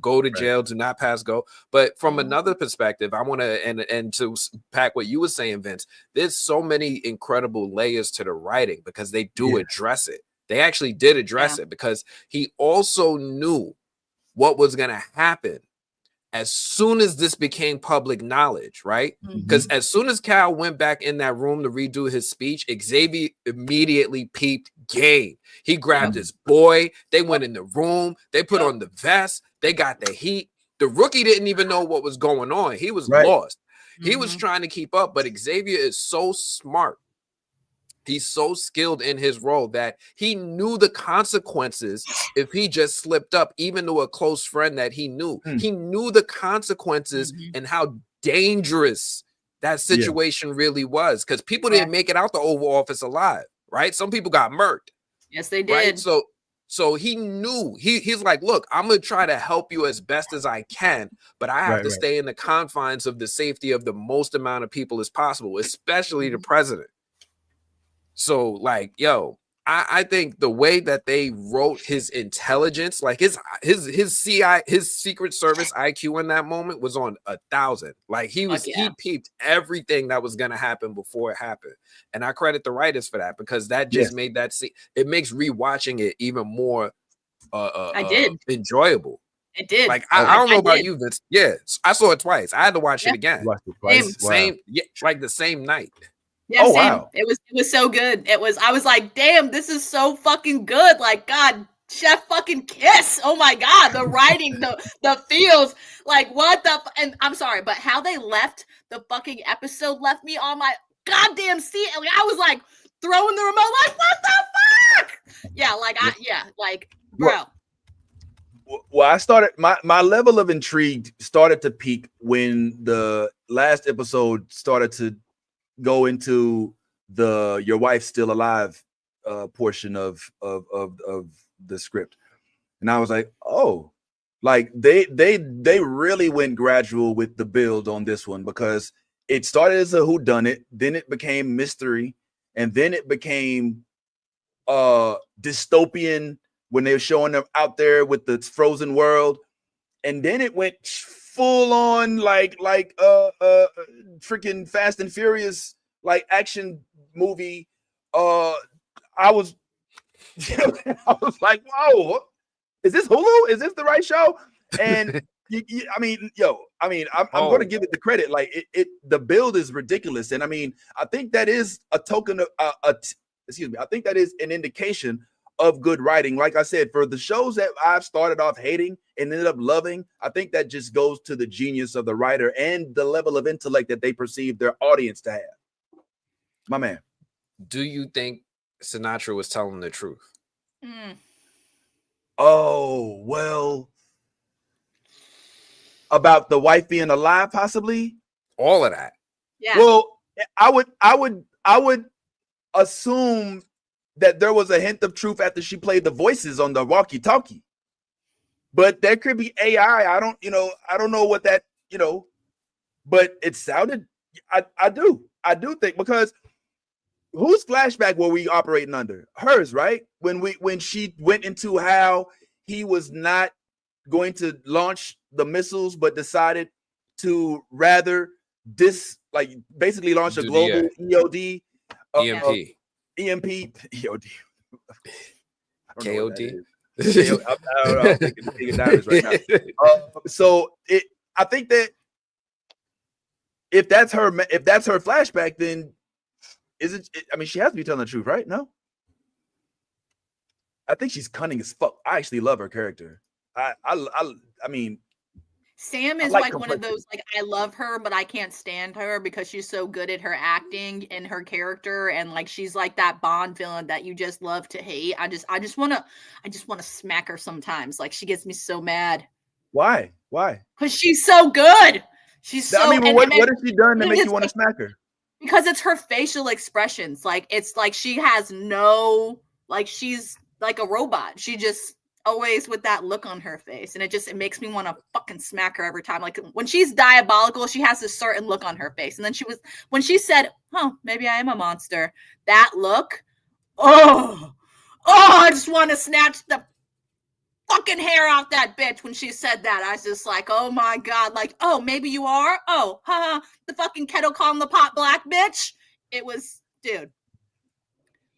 go to jail, do not pass go. But from another perspective, I want to and to pack what you were saying, Vince. There's so many incredible layers to the writing because they do address it. They actually did address it because he also knew what was going to happen as soon as this became public knowledge, right? Because as soon as Cal went back in that room to redo his speech, Xavier immediately peeped game. He grabbed his boy. They went in the room. They put on the vest. They got the heat. The rookie didn't even know what was going on. He was lost. He was trying to keep up, but Xavier is so smart. He's so skilled in his role that he knew the consequences if he just slipped up, even to a close friend that he knew. He knew the consequences and how dangerous that situation really was because people didn't make it out the Oval Office alive, right? Some people got murked. Yes, they did. Right? So he knew. He's like, look, I'm going to try to help you as best as I can, but I have to stay in the confines of the safety of the most amount of people as possible, especially the president. So, like, yo, I think the way that they wrote his intelligence, like his Secret Service IQ in that moment was on 1,000. Like he peeped everything that was gonna happen before it happened, and I credit the writers for that because that just made that it makes rewatching it even more enjoyable. It did. Like I don't know about you, Vince. Yeah, I saw it twice. I had to watch it again. Same, like the same night. Yeah, same. Wow. It was so good. I was like, damn, this is so fucking good. Like, God, chef fucking kiss. Oh my God. The writing, the feels, like what the, and I'm sorry, but how they left the fucking episode left me on my goddamn seat. Like, I was like throwing the remote, like, what the fuck? Yeah, like, bro. Well, I started, my level of intrigue started to peak when the last episode started to go into the "your wife's still alive" portion of the script, and I was like, oh, like they really went gradual with the build on this one because it started as a whodunit, then it became mystery, and then it became dystopian when they were showing them out there with the frozen world, and then it went full on like freaking Fast and Furious like action movie. I was like, whoa, is this Hulu? Is this the right show? And I'm going to give it the credit. Like the build is ridiculous, and I mean, I think that is a token of I think that is an indication of good writing. Like I said, for the shows that I've started off hating and ended up loving, I think that just goes to the genius of the writer and the level of intellect that they perceive their audience to have. My man. Do you think Sinatra was telling the truth? Oh, well, about the wife being alive, possibly? All of that. Yeah. Well, I would assume that there was a hint of truth after she played the voices on the walkie-talkie. But there could be AI. I don't know what that, but it sounded, I do think, because whose flashback were we operating under? Hers, right? When she went into how he was not going to launch the missiles, but decided to rather basically launch a global EOD. EMP. EMP, EOD. KOD. I'm thinking diamonds right now. So I think that if that's her flashback, then is it? I mean, she has to be telling the truth, right? No, I think she's cunning as fuck. I actually love her character. I mean, Sam is like one of those, like, I love her, but I can't stand her because she's so good at her acting and her character, and like she's like that Bond villain that you just love to hate. I just wanna smack her sometimes. Like, she gets me so mad. Why? Why? Because she's so good. She's so. I mean, what has she done to make you want to smack her? Because it's her facial expressions. Like, it's like she has no, like, she's like a robot. She just always with that look on her face, and it makes me want to fucking smack her every time. Like, when she's diabolical, she has this certain look on her face, and then when she said, "Oh, maybe I am a monster," that look, I just want to snatch the fucking hair off that bitch. When she said that, I was just like, oh my god, like, oh, maybe you are, oh, haha, the fucking kettle calling the pot black, bitch. It was, dude,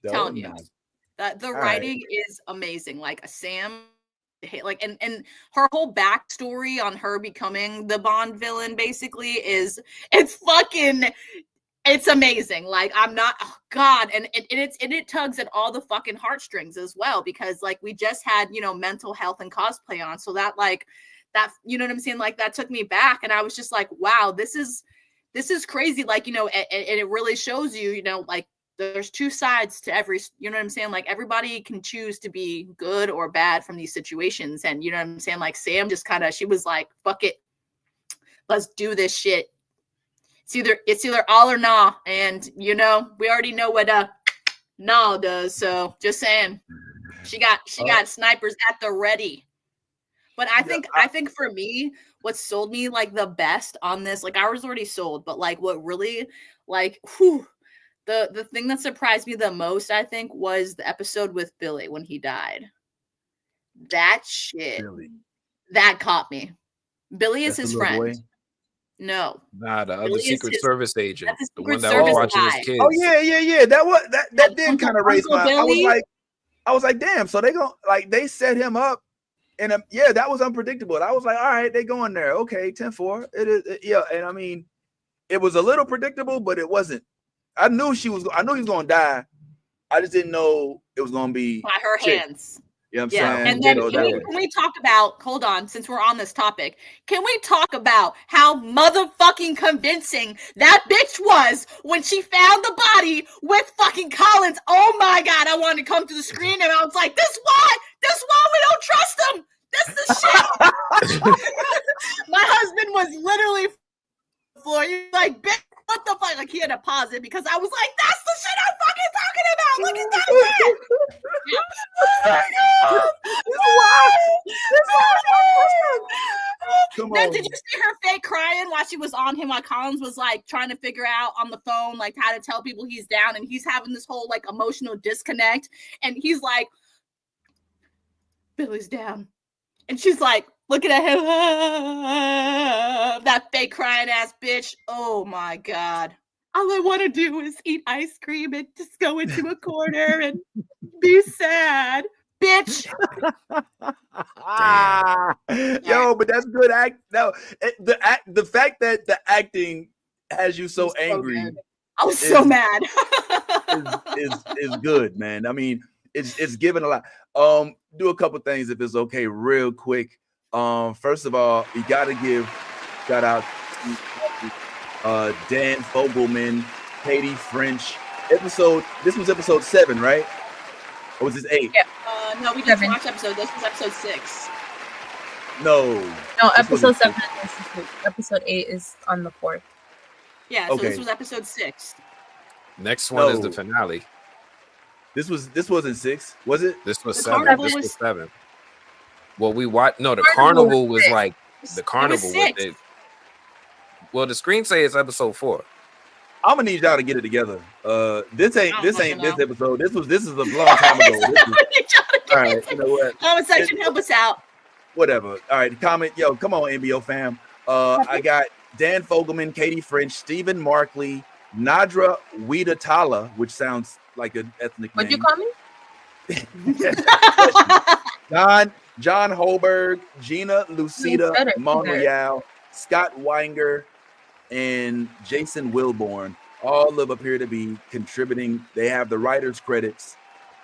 telling you. The writing is amazing. Like, Sam, like, and her whole backstory on her becoming the Bond villain basically it's amazing. Like, I'm not, oh god, and it tugs at all the fucking heartstrings as well, because like we just had, you know, mental health and cosplay on, so that, like, that, you know what I'm saying, like, that took me back, and I was just like, wow, this is crazy. Like, you know, and it really shows you, you know, like, there's two sides to every, you know what I'm saying? Like, everybody can choose to be good or bad from these situations. And you know what I'm saying? Like, Sam just she was like, fuck it. Let's do this shit. It's either all or nah. And you know, we already know what nah does. So just saying, she got snipers at the ready. But I think for me, what sold me like the best on this, like, I was already sold, but like what really, like, the thing that surprised me the most, I think, was the episode with Billy when he died. That shit, that caught me. Billy is his friend. Boy? No, nah, the other Secret Service agent, the one that was watching his kids. Oh yeah. That did kind of raise my. I was like, damn. So they set him up, and yeah, that was unpredictable. I was like, all right, they going there. Okay, 10-4. It is, yeah, and I mean, it was a little predictable, but it wasn't. I knew he was going to die. I just didn't know it was going to be by her hands. You know what I'm saying? And then can we talk about, hold on, since we're on this topic, can we talk about how motherfucking convincing that bitch was when she found the body with fucking Collins? Oh my god, I wanted to come to the screen, and I was like, this why we don't trust him. This is shit. My husband was literally floor. You're like, bitch, what the fuck? Like, he had to pause it because I was like, that's the shit I'm fucking talking about. Look at that shit. Then did you see her fake crying while she was on him, while Collins was like trying to figure out on the phone like how to tell people he's down, and he's having this whole like emotional disconnect, and he's like, Billy's down, and she's like looking at him, that fake crying ass bitch. Oh my god, all I want to do is eat ice cream and just go into a corner and be sad, bitch. Yo, but that's good act. No, the fact that the acting has you so angry. I was so mad. is good, man. I mean, it's given a lot. Do a couple things if it's okay, real quick. First of all, you gotta give shout out to Dan Fogelman, Katie French. This was episode 7, right? Or was this 8? Yeah. No, we didn't watch episode. This was episode 6. No, episode 7 is this week. Episode 8 is on the 4th. Yeah, so this was episode 6. Next one is the finale. This wasn't 6, was it? This was 7. This was 7. Well, we watched. No, the carnival was like the carnival. Well, the screen say it's episode 4. I'm gonna need y'all to get it together. This ain't this episode. This is a long time ago. All right, you know what? Comment section, help us out. Whatever. All right, comment. Yo, come on, NBO fam. I got Dan Fogelman, Katie French, Stephen Markley, Nadra Weedatala, which sounds like an ethnic name. What'd you call me? John Holberg, Gina Lucida Monreal, Scott Weinger, and Jason Wilborn. All of them appear to be contributing. They have the writers' credits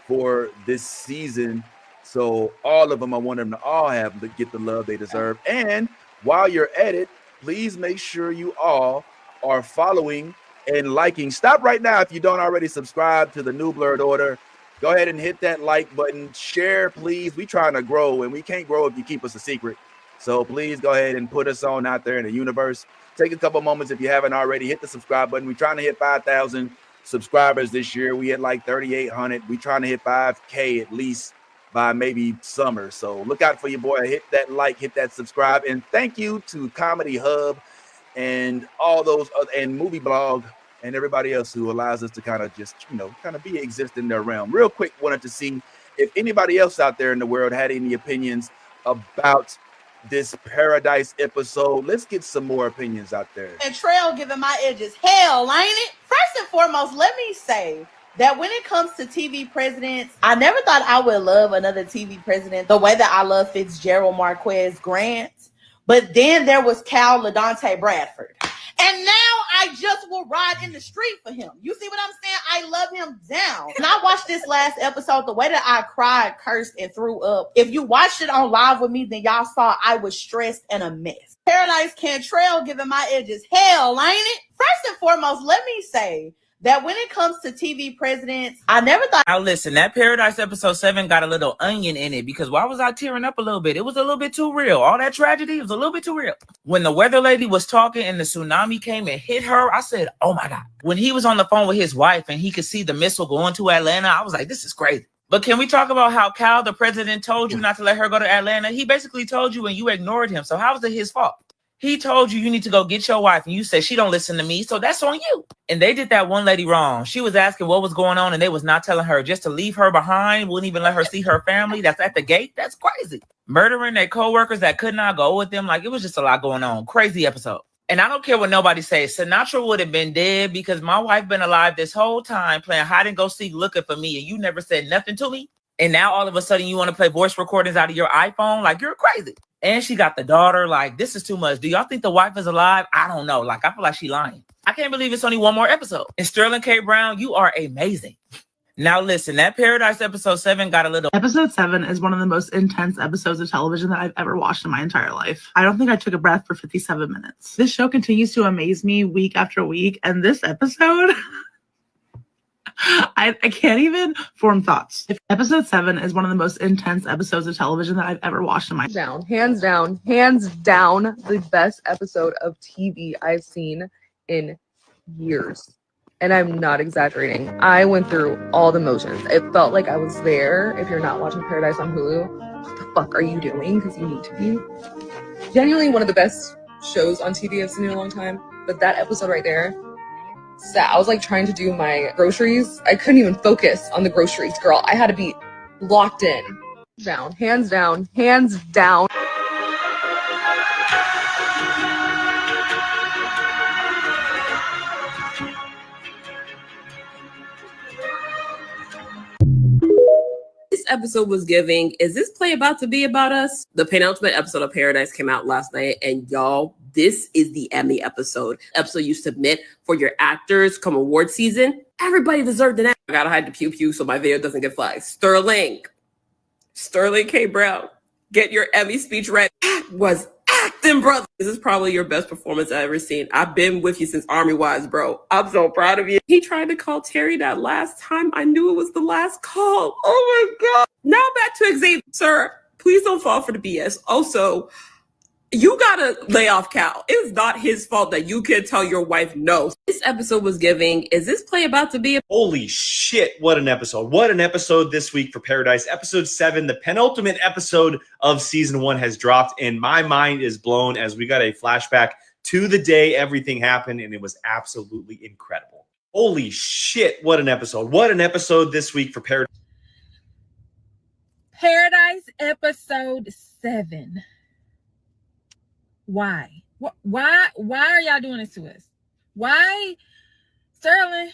for this season. So all of them, I want them to all get the love they deserve. And while you're at it, please make sure you all are following and liking. Stop right now if you don't already subscribe to the new Blerd Order. Go ahead and hit that like button. Share, please. We trying to grow, and we can't grow if you keep us a secret. So please go ahead and put us on out there in the universe. Take a couple moments if you haven't already. Hit the subscribe button. We're trying to hit 5,000 subscribers this year. We hit like 3,800. We're trying to hit 5K at least by maybe summer. So look out for your boy. Hit that like, hit that subscribe. And thank you to Comedy Hub and all those other, and Movie Blog and everybody else who allows us to kind of just, kind of exist in their realm. Real quick, wanted to see if anybody else out there in the world had any opinions about this Paradise episode. Let's get some more opinions out there. And Trail giving my edges hell, ain't it? First and foremost, let me say that when it comes to TV presidents, I never thought I would love another TV president the way that I love Fitzgerald Marquez Grant. But then there was Cal LaDonte Bradford. And now I just will ride in the street for him. You see what I'm saying? I love him down. And I watched this last episode, the way that I cried, cursed, and threw up. If you watched it on live with me, then y'all saw I was stressed and a mess. Paradise Cantrell giving my edges hell, ain't it? First and foremost, let me say that when it comes to TV presidents, I never thought. Now listen, that Paradise episode 7 got a little onion in it, because why was I tearing up a little bit? It was a little bit too real. All that tragedy was a little bit too real. When the weather lady was talking and the tsunami came and hit her, I said, oh my God. When he was on the phone with his wife and he could see the missile going to Atlanta, I was like, this is crazy. But can we talk about how Cal, the president, told you not to let her go to Atlanta? He basically told you and you ignored him. So how is it his fault? He told you need to go get your wife, and you said she don't listen to me, so that's on you. And they did that one lady wrong. She was asking what was going on, and they was not telling her, just to leave her behind, wouldn't even let her see her family. That's at the gate. That's crazy. Murdering their co-workers that could not go with them. Like, it was just a lot going on. Crazy episode. And I don't care what nobody says. Sinatra would have been dead because my wife been alive this whole time playing hide and go seek looking for me, and you never said nothing to me. And now all of a sudden you want to play voice recordings out of your iPhone? Like, you're crazy. And she got the daughter. Like, this is too much. Do y'all think the wife is alive? I don't know. Like, I feel like she lying. I can't believe it's only one more episode. And Sterling K. Brown, you are amazing. Now listen, that Paradise episode 7 got a little. Episode 7 is one of the most intense episodes of television that I've ever watched in my entire life. I don't think I took a breath for 57 minutes. This show continues to amaze me week after week. And this episode... I can't even form thoughts. Episode 7 is one of the most intense episodes of television that I've ever watched in my hands down, the best episode of TV I've seen in years. And I'm not exaggerating. I went through all the motions. It felt like I was there. If you're not watching Paradise on Hulu, what the fuck are you doing? Because you need to be. Genuinely one of the best shows on TV I've seen in a long time. But that episode right there, I was like trying to do my groceries. I couldn't even focus on the groceries, girl. I had to be locked in. Hands down. This episode was giving, is this play about to be about us? The penultimate episode of Paradise came out last night, and y'all, this is the Emmy episode you submit for your actors come award season. Everybody deserved an Emmy. I gotta hide the pew pew so my video doesn't get flagged. Sterling K. Brown, get your Emmy speech ready. That was acting, brother. This is probably your best performance I've ever seen. I've been with you since Army Wives, bro. I'm so proud of you. He tried to call Terry that last time. I knew it was the last call. Oh my God. Now back to Xavier. Sir, please don't fall for the BS. Also, you gotta lay off Cal. It's not his fault that you can't tell your wife no. This episode was giving, is this play about to be? Holy shit, what an episode. What an episode this week for Paradise. Episode 7, the penultimate episode of season 1 has dropped, and my mind is blown as we got a flashback to the day everything happened, and it was absolutely incredible. Holy shit, what an episode. What an episode this week for Paradise. Paradise episode 7. Why are y'all doing this to us? Why Sterling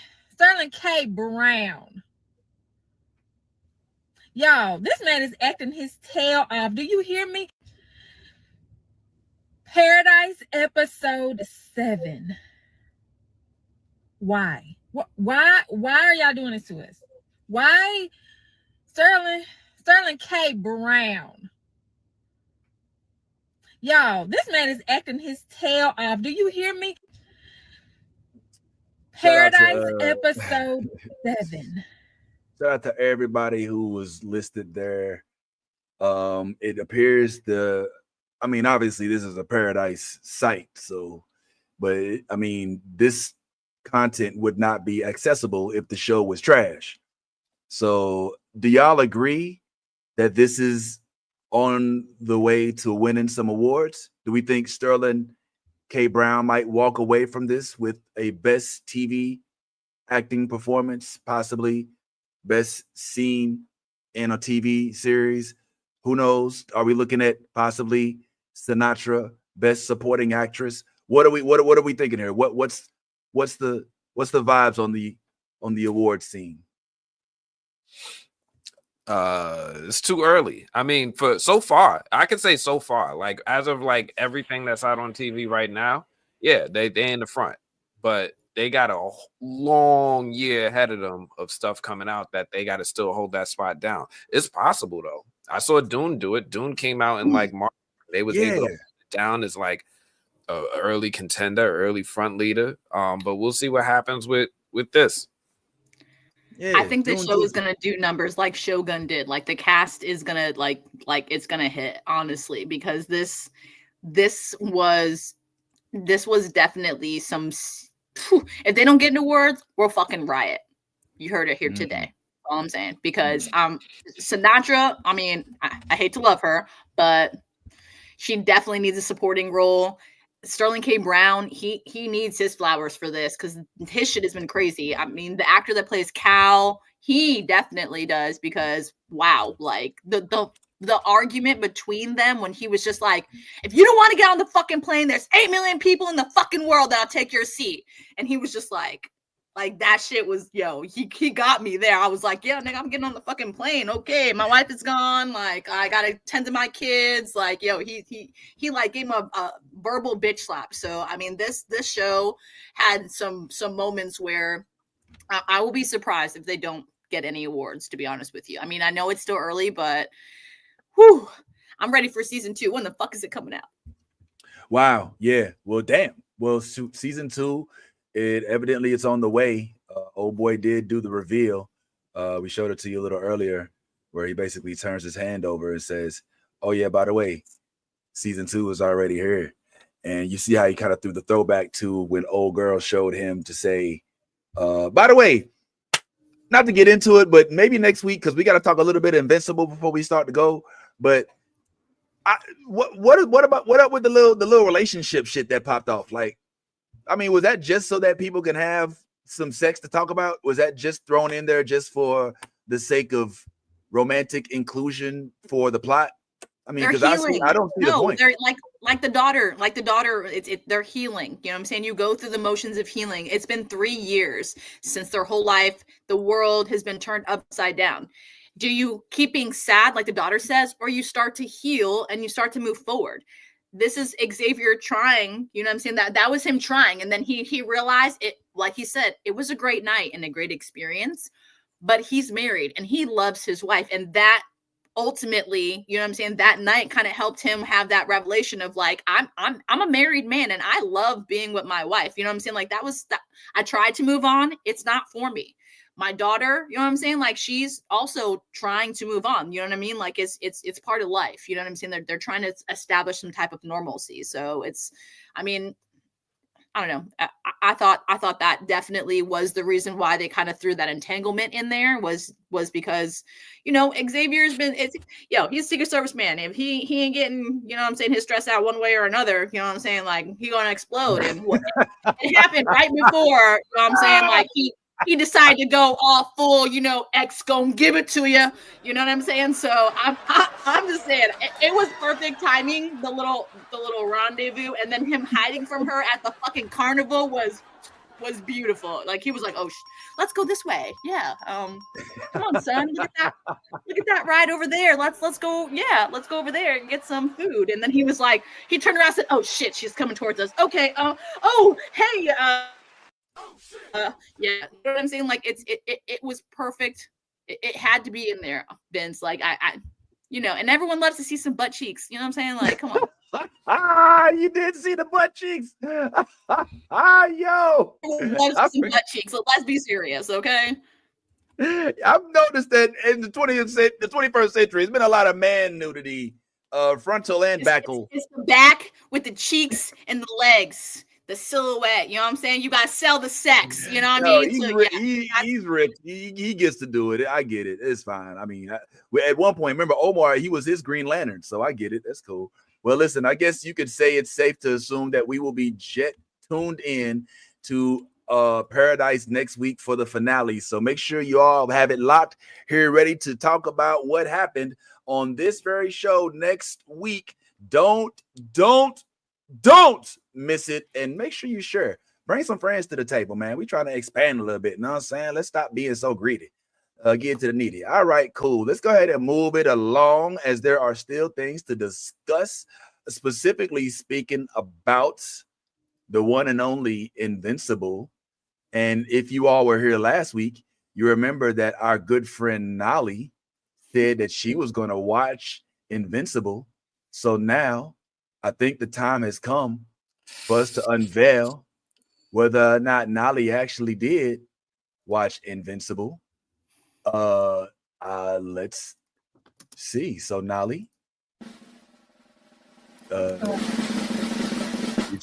K. Brown? Y'all, this man is acting his tail off. Do you hear me? Paradise episode 7. Why are y'all doing this to us? Why Sterling K. Brown? Y'all, this man is acting his tail off. Do you hear me? Shout out to, Paradise episode 7. Shout out to everybody who was listed there. It appears obviously this is a Paradise site, so, but this content would not be accessible if the show was trash. So, do y'all agree that this is on the way to winning some awards? Do we think Sterling K. Brown might walk away from this with a best TV acting performance, possibly best scene in a TV series? Who knows? Are we looking at possibly Sinatra, best supporting actress? What are we thinking here? What's the vibes on the award scene? It's too early. I mean, for so far, I can say so far, like as of like everything that's out on TV right now, yeah, they in the front, but they got a long year ahead of them of stuff coming out that they got to still hold that spot down. It's possible though. I saw Dune do it. Dune came out in like March. They was able to hold it down as like a early contender, early front leader. But we'll see what happens with this. Yeah, I think the show is gonna do numbers like Shogun did. Like the cast is gonna like it's gonna hit, honestly, because this was definitely some. If they don't get an awards, we'll fucking riot. You heard it here today. All I'm saying, because Sinatra. I mean, I hate to love her, but she definitely needs a supporting role. Sterling K. Brown, he needs his flowers for this because his shit has been crazy. I mean, the actor that plays Cal, he definitely does, because wow, like the argument between them when he was just like, if you don't want to get on the fucking plane, there's 8 million people in the fucking world that'll take your seat. And he was just like that shit was, he got me there. I was like, yeah, nigga, I'm getting on the fucking plane. Okay, my wife is gone. Like, I gotta tend to my kids. Like, he like gave him a verbal bitch slap. So, I mean, this show had some moments where I will be surprised if they don't get any awards, to be honest with you. I mean, I know it's still early, but whew, I'm ready for season 2. When the fuck is it coming out? Wow. Yeah. Well, damn. Well, season 2, it's on the way. Old boy did do the reveal. We showed it to you a little earlier, where he basically turns his hand over and says, "Oh yeah, by the way, season 2 is already here." And you see how he kind of threw the throwback to when old girl showed him to say, "By the way, not to get into it, but maybe next week, because we got to talk a little bit of Invincible before we start to go." But what up with the little relationship shit that popped off? Like, I mean, was that just so that people can have some sex to talk about? Was that just thrown in there just for the sake of romantic inclusion for the plot? I mean, because I don't see the point. They're like the daughter. They're healing. You know what I'm saying? You go through the motions of healing. It's been 3 years since their whole life. The world has been turned upside down. Do you keep being sad, like the daughter says, or you start to heal and you start to move forward? This is Xavier trying, you know what I'm saying? That was him trying. And then he realized it, like he said, it was a great night and a great experience, but he's married and he loves his wife. And that ultimately, you know what I'm saying? That night kind of helped him have that revelation of like, I'm a married man and I love being with my wife. You know what I'm saying? Like I tried to move on. It's not for me. My daughter, you know what I'm saying? Like she's also trying to move on. You know what I mean? Like it's part of life. You know what I'm saying? They're trying to establish some type of normalcy. So I mean, I don't know. I thought that definitely was the reason why they kind of threw that entanglement in there was because, Xavier's been, he's a Secret Service man. If he ain't getting, you know what I'm saying, his stress out one way or another, you know what I'm saying? Like he gonna explode. And it happened right before, you know what I'm saying? Like he decided to go all full, X gonna give it to you. You know what I'm saying? So I'm just saying it was perfect timing. The little rendezvous, and then him hiding from her at the fucking carnival was beautiful. Like he was like, "Oh, let's go this way." Yeah. Come on, son. Look at that ride over there. Let's go. Yeah, let's go over there and get some food. And then he was like, he turned around and said, "Oh shit, she's coming towards us." Okay. Oh, hey. Yeah, you know what I'm saying? Like it was perfect. It had to be in there, Vince. Like I and everyone loves to see some butt cheeks. You know what I'm saying? Like, come on. You did see the butt cheeks. Yo. Loves some butt cheeks. So let's be serious, okay? I've noticed that in the 21st century, there's been a lot of man nudity, frontal and backal. It's the back with the cheeks and the legs, the silhouette. You know what I'm saying? You gotta sell the sex. You know what I mean? He's rich. He gets to do it. I get it. It's fine. I mean, at one point, remember Omar? He was his Green Lantern, so I get it. That's cool. Well, listen, I guess you could say it's safe to assume that we will be tuned in to Paradise next week for the finale. So make sure you all have it locked here, ready to talk about what happened on this very show next week. Don't miss it, and make sure you share. Bring some friends to the table, man. We trying to expand a little bit. You know what I'm saying? Let's stop being so greedy. Get to the needy. All right, cool. Let's go ahead and move it along, as there are still things to discuss, specifically speaking about the one and only Invincible. And if you all were here last week, you remember that our good friend Nolly said that she was going to watch Invincible. So now I think the time has come for us to unveil whether or not Nolly actually did watch Invincible. Let's see. So Nolly, did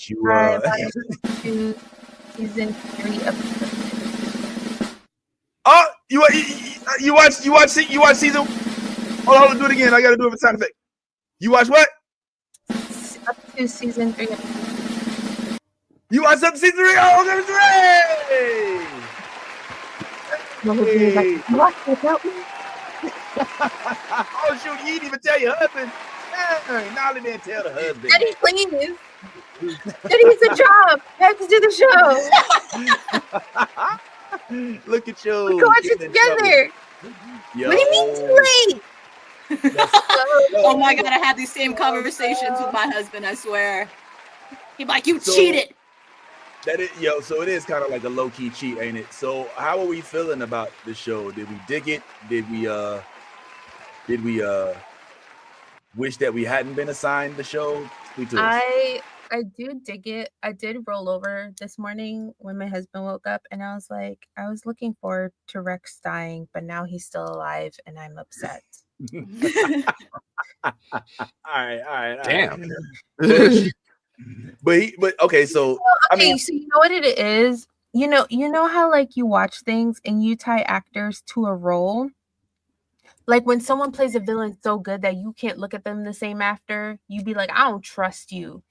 you season 3 episode. Oh, you watch season. Hold on, do it again. I gotta do it for sound effect. You watch what? Up to season 3. You watched up to season 3? Oh, that's great! Hey. Watch without me. Oh shoot, you didn't even tell your husband. Nolly didn't tell the husband. Daddy, please. Daddy, it's a job. I have to do the show. Look at you. We can watch it together. What do you mean too late? Oh my god, I have these same conversations with my husband, I swear. He's like, you cheated. So it is kind of like a low-key cheat, ain't it? So how are we feeling about the show? Did we dig it? Did we wish that we hadn't been assigned the show? I do dig it. I did roll over this morning when my husband woke up, and I was like, I was looking forward to Rex dying, but now he's still alive and I'm upset. all right. Damn. But okay, so I mean, so you know what it is? You know how like you watch things and you tie actors to a role? Like when someone plays a villain so good that you can't look at them the same after, you'd be like, I don't trust you.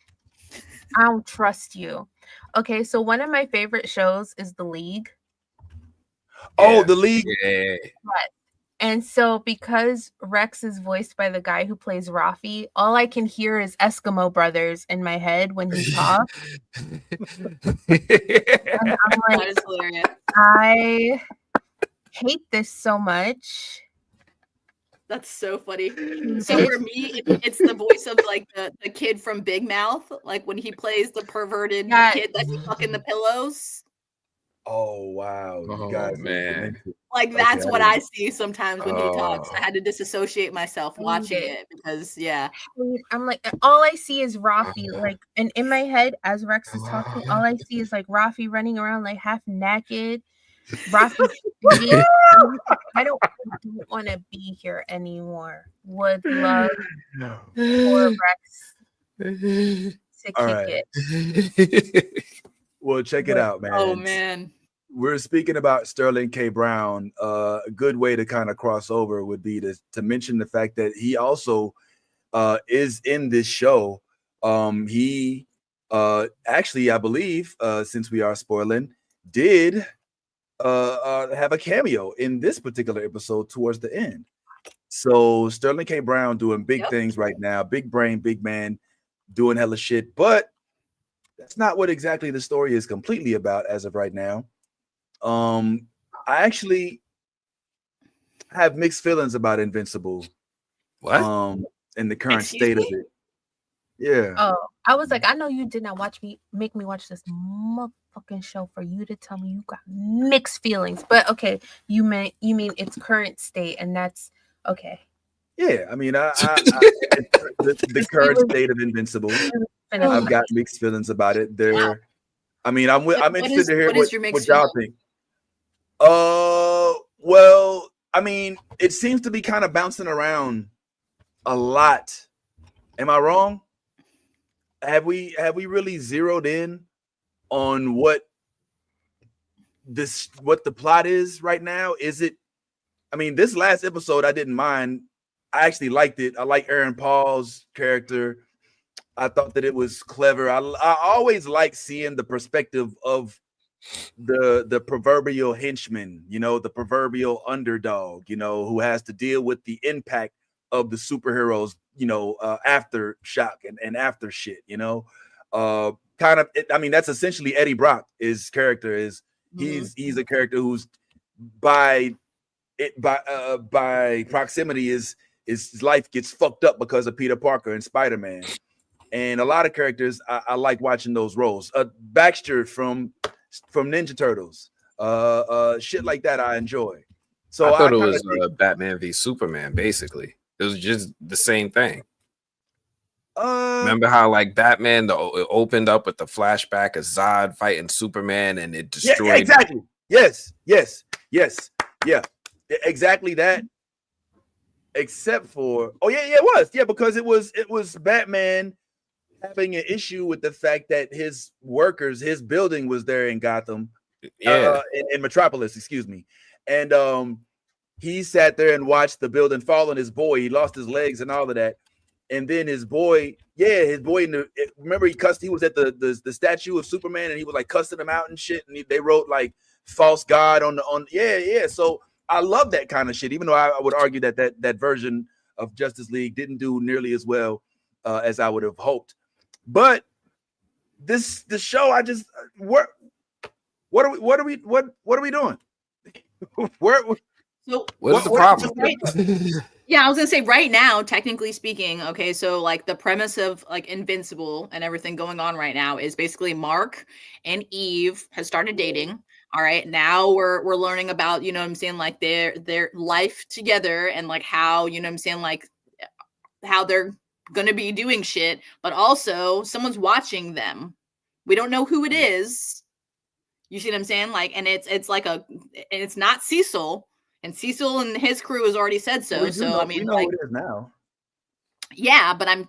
I don't trust you. Okay, so one of my favorite shows is The League. Oh, The League. Yeah. And so because Rex is voiced by the guy who plays Rafi, all I can hear is Eskimo Brothers in my head when he talks. And I'm like, that is hilarious. I hate this so much. That's so funny. So for me, it's the voice of like the kid from Big Mouth, like when he plays the perverted kid that's fucking the pillows. Oh wow, you guys, man. Like that's what I see sometimes when he talks. I had to disassociate myself watching it because I'm like, all I see is Rafi, like, and in my head as Rex is talking, all I see is like Rafi running around like half naked. Rafi, I don't want to be here anymore. Would love for Rex to kick it. Well, check it out, man. Oh man. We're speaking about Sterling K. Brown. A good way to kind of cross over would be to mention the fact that he also is in this show. He actually, I believe, since we are spoiling, did have a cameo in this particular episode towards the end. So Sterling K. Brown doing big things right now. Big brain, big man, doing hella shit. But that's not what exactly the story is completely about as of right now. I actually have mixed feelings about Invincible. What? In the current state of it. Yeah. Oh, I was like, I know you did not make me watch this motherfucking show for you to tell me you got mixed feelings. But okay, you mean its current state, and that's okay. Yeah, I mean, the current state of Invincible, I've got mixed feelings about it. I mean, I'm interested to hear what y'all think. Well, I mean, it seems to be kind of bouncing around a lot. Am I wrong? Have we really zeroed in on what the plot is right now? Is it? I mean, this last episode I didn't mind. I actually liked it. I like Aaron Paul's character. I thought that it was clever. I always like seeing the perspective of the proverbial henchman, the proverbial underdog, who has to deal with the impact of the superheroes, aftershock and after shit, kind of. I mean, that's essentially Eddie Brock. His character is he's a character who's by proximity his life gets fucked up because of Peter Parker and Spider-Man. And a lot of characters, I like watching those roles. Baxter from Ninja Turtles, shit like that, I enjoy. So I thought it was Batman v Superman. Basically, it was just the same thing. Remember how like Batman it opened up with the flashback of Zod fighting Superman, and it destroyed. Yeah, exactly. Yes. Yeah, exactly that. Except for it was because it was Batman having an issue with the fact that his building was there in Gotham, in Metropolis, excuse me, and he sat there and watched the building fall on his boy. He lost his legs and all of that, and then his boy. Remember he was at the statue of Superman, and he was like cussing him out and shit, and they wrote like false god on. So I love that kind of shit, even though I would argue that version of Justice League didn't do nearly as well as I would have hoped. But the show, I just what are we doing? What's the problem? Yeah, I was gonna say right now, technically speaking, okay, so like the premise of like Invincible and everything going on right now is basically Mark and Eve has started dating. All right, now we're learning about, what I'm saying, like their life together and like how, what I'm saying, like how they're gonna be doing shit, but also someone's watching them. We don't know who it is. You see what I'm saying? Like, and it's not Cecil, and Cecil and his crew has already said so. I mean, we know who it is now. Yeah, but I'm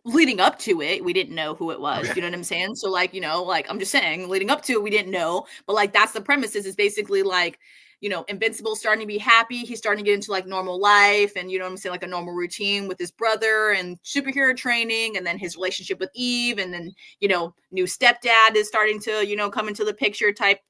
leading up to it, we didn't know who it was. You know what I'm saying? So like, like I'm just saying, leading up to it, we didn't know. But like that's the premise is basically like, Invincible's starting to be happy. He's starting to get into like normal life and what I'm saying, like a normal routine with his brother and superhero training, and then his relationship with Eve, and then new stepdad is starting to come into the picture type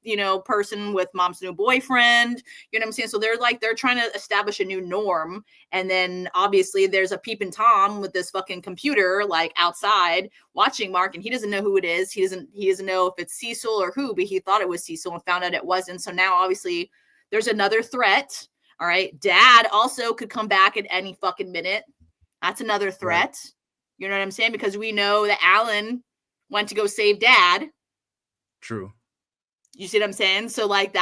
person with mom's new boyfriend. You know what I'm saying? So they're trying to establish a new norm, and then obviously there's a peeping Tom with this fucking computer like outside watching Mark, and he doesn't know who it is. He doesn't know if it's Cecil or who, but he thought it was Cecil and found out it wasn't. So now obviously there's another threat. All right. Dad also could come back at any fucking minute. That's another threat. Right. You know what I'm saying? Because we know that Alan went to go save Dad. True. You see what I'm saying? So like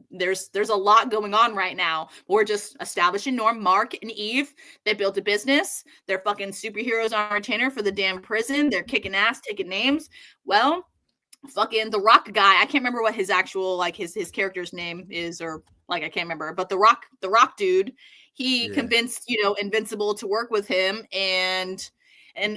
there's a lot going on right now. We're just establishing norm. Mark and Eve, they built a business. They're fucking superheroes on retainer for the damn prison. They're kicking ass, taking names. Well, fucking the Rock guy, I can't remember what his actual like his character's name is, or like I can't remember, but the Rock dude, he convinced Invincible to work with him, and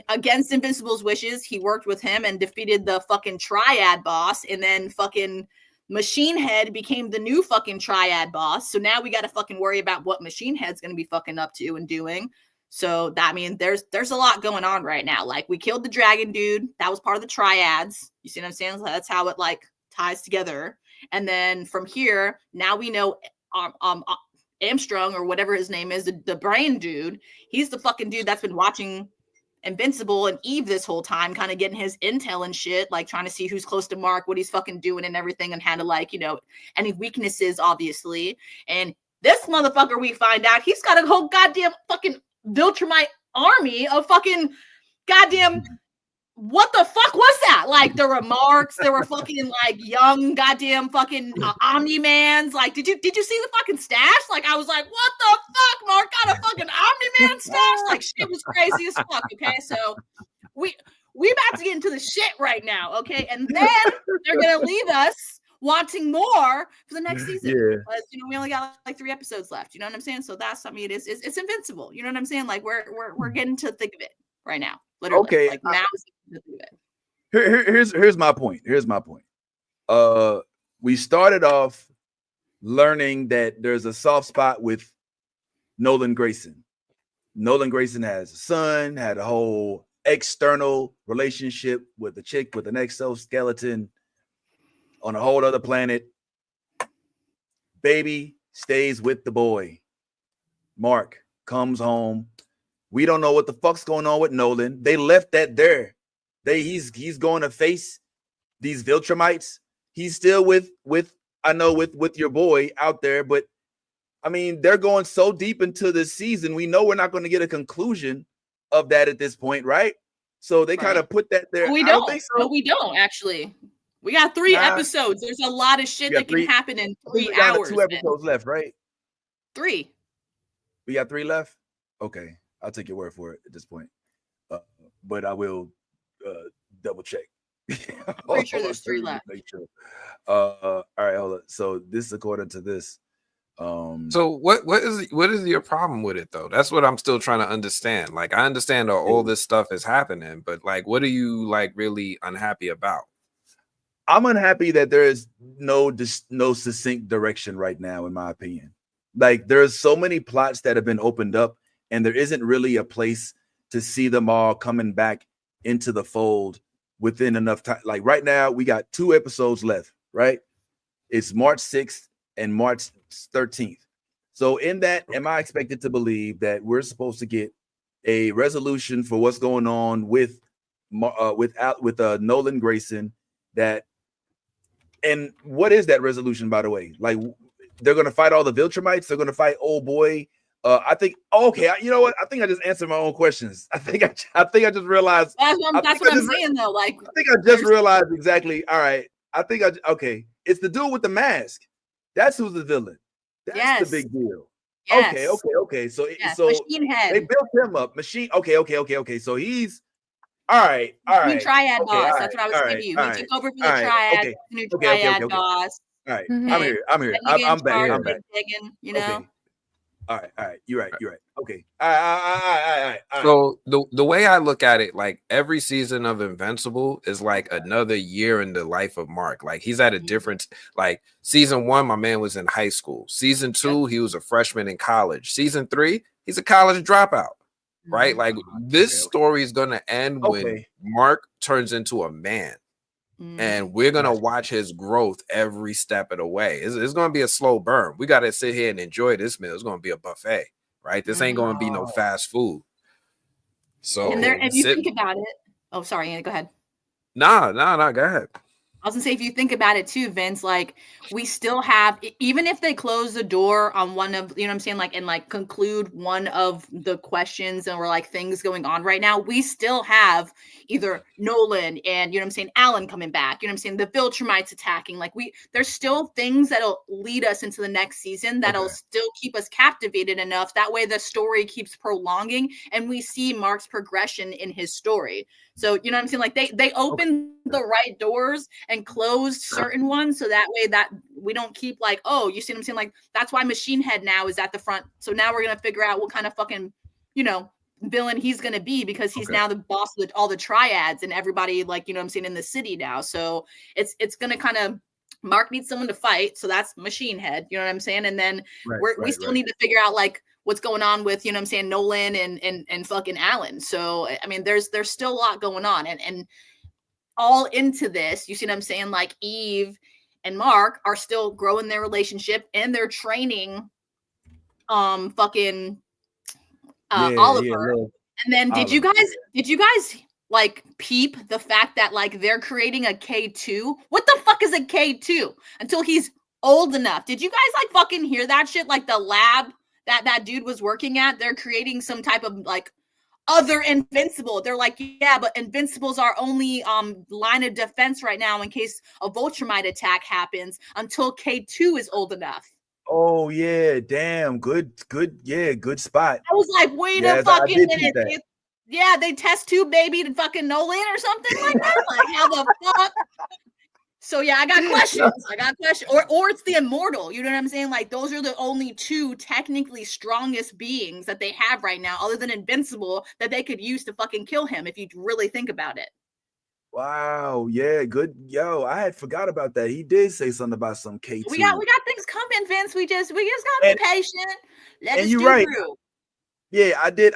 against Invincible's wishes, he worked with him and defeated the fucking Triad boss, and then fucking Machine Head became the new fucking Triad boss. So now we got to fucking worry about what Machine Head's going to be fucking up to and doing. So that means there's a lot going on right now. Like we killed the dragon dude. That was part of the triads. You see what I'm saying? So that's how it like ties together. And then from here, now we know Armstrong or whatever his name is, the brain dude. He's the fucking dude that's been watching Invincible and Eve this whole time, kind of getting his intel and shit, like trying to see who's close to Mark, what he's fucking doing and everything, and how to like, any weaknesses, obviously. And this motherfucker, we find out he's got a whole goddamn fucking Viltrumite army of fucking goddamn what the fuck was that? Like the remarks, there were fucking like young goddamn fucking Omni-Mans. Like, did you see the fucking stash? Like, I was like, what the fuck? Mark got a fucking Omni-Man stash? Like, shit was crazy as fuck. Okay, so we about to get into the shit right now. Okay, and then they're gonna leave us wanting more for the next season. Yeah. But, you know, we only got like 3 episodes left. You know what I'm saying? So that's, I mean, it's invincible. You know what I'm saying? Like we're getting to think of it right now. Literally. Okay. Like now is the think of it. Here's my point. We started off learning that there's a soft spot with Nolan Grayson. Nolan Grayson has a son, had a whole external relationship with a chick with an exoskeleton on a whole other planet. Baby stays with the boy. Mark comes home. We don't know what the fuck's going on with Nolan. They left that there. He's going to face these Viltrumites. He's still with your boy out there, but I mean, they're going so deep into the season. We know we're not going to get a conclusion of that at this point, right? So they kind of put that there. We don't think so. No, we don't actually. We got 3 episodes. There's a lot of shit that can happen in 3 hours. 2 episodes left, right? 3. We got 3 left. Okay, I'll take your word for it at this point. But I will double check. Pretty sure there's 3 left. Make sure. All right, hold on. So this is according to this. So what is your problem with it though? That's what I'm still trying to understand. Like I understand all this stuff is happening, but like what are you like really unhappy about? I'm unhappy that there is no succinct direction right now, in my opinion. Like there's so many plots that have been opened up, and there isn't really a place to see them all coming back into the fold within enough time. Like right now, we got 2 episodes left, right? It's March 6th and March 13th. So in that, am I expected to believe that we're supposed to get a resolution for what's going on with Nolan Grayson? And what is that resolution, by the way? Like they're going to fight all the Viltrumites. They're going to fight old boy. I think. Okay, you know what? I think I just answered my own questions. I think I just realized. That's what I'm saying though. Like I think I just realized exactly. All right. Okay. It's the dude with the mask. That's who's the villain. That's the big deal. Yes. Okay. So Machine Head. They built him up. Machine. Okay. So he's all right. Triad boss. That's what I was saying to you. He took over for the Triad. The new Triad boss. All right. I'm here. I'm back. You know. All right. You're right. Okay. All right. So the way I look at it, like every season of Invincible is like another year in the life of Mark. Like he's at a different, like season 1, my man was in high school. Season 2, he was a freshman in college. Season 3, he's a college dropout. Right? Like this story is gonna end when Mark turns into a man. And we're gonna watch his growth every step of the way. It's gonna be a slow burn. We gotta sit here and enjoy this meal. It's gonna be a buffet, right? This ain't gonna be no fast food. So and if you think about it, oh sorry, Anna, go ahead. Nah, go ahead. I was gonna say, if you think about it too, Vince, like we still have, even if they close the door on one of, you know what I'm saying, like, and like conclude one of the questions or like things going on right now, we still have either Nolan and, you know what I'm saying, Alan coming back, you know what I'm saying, the Viltrumites attacking. Like there's still things that'll lead us into the next season that'll still keep us captivated enough. That way the story keeps prolonging and we see Mark's progression in his story. So, you know what I'm saying? Like they open the right doors and closed certain ones. So that way that we don't keep like, oh, you see what I'm saying? Like that's why Machine Head now is at the front. So now we're going to figure out what kind of fucking, you know, villain he's going to be because he's now the boss of all the triads and everybody like, you know what I'm saying, in the city now. So it's going to kind of, Mark needs someone to fight. So that's Machine Head. You know what I'm saying? And then we still need to figure out like, what's going on with, you know what I'm saying, Nolan and fucking Alan. So, I mean, there's still a lot going on and all into this, you see what I'm saying? Like Eve and Mark are still growing their relationship and they're training Oliver. And then did you guys like peep the fact that like they're creating a K2? What the fuck is a K2 until he's old enough? Did you guys like fucking hear that shit? Like the lab that dude was working at, they're creating some type of like other Invincible. They're like, yeah, but Invincible's our only line of defense right now in case a Viltrumite attack happens until K2 is old enough. Oh yeah, damn, good spot. I was like, wait a I fucking did see minute. that. Yeah, they test tube baby to fucking Nolan or something like that. Like, how the fuck? So yeah, I got questions. Or it's the Immortal. You know what I'm saying? Like, those are the only two technically strongest beings that they have right now, other than Invincible, that they could use to fucking kill him if you really think about it. Wow, yeah, good. Yo, I had forgot about that. He did say something about some K2. We got things coming, Vince. We just gotta be patient. Let us you're do right. through. Yeah, I did.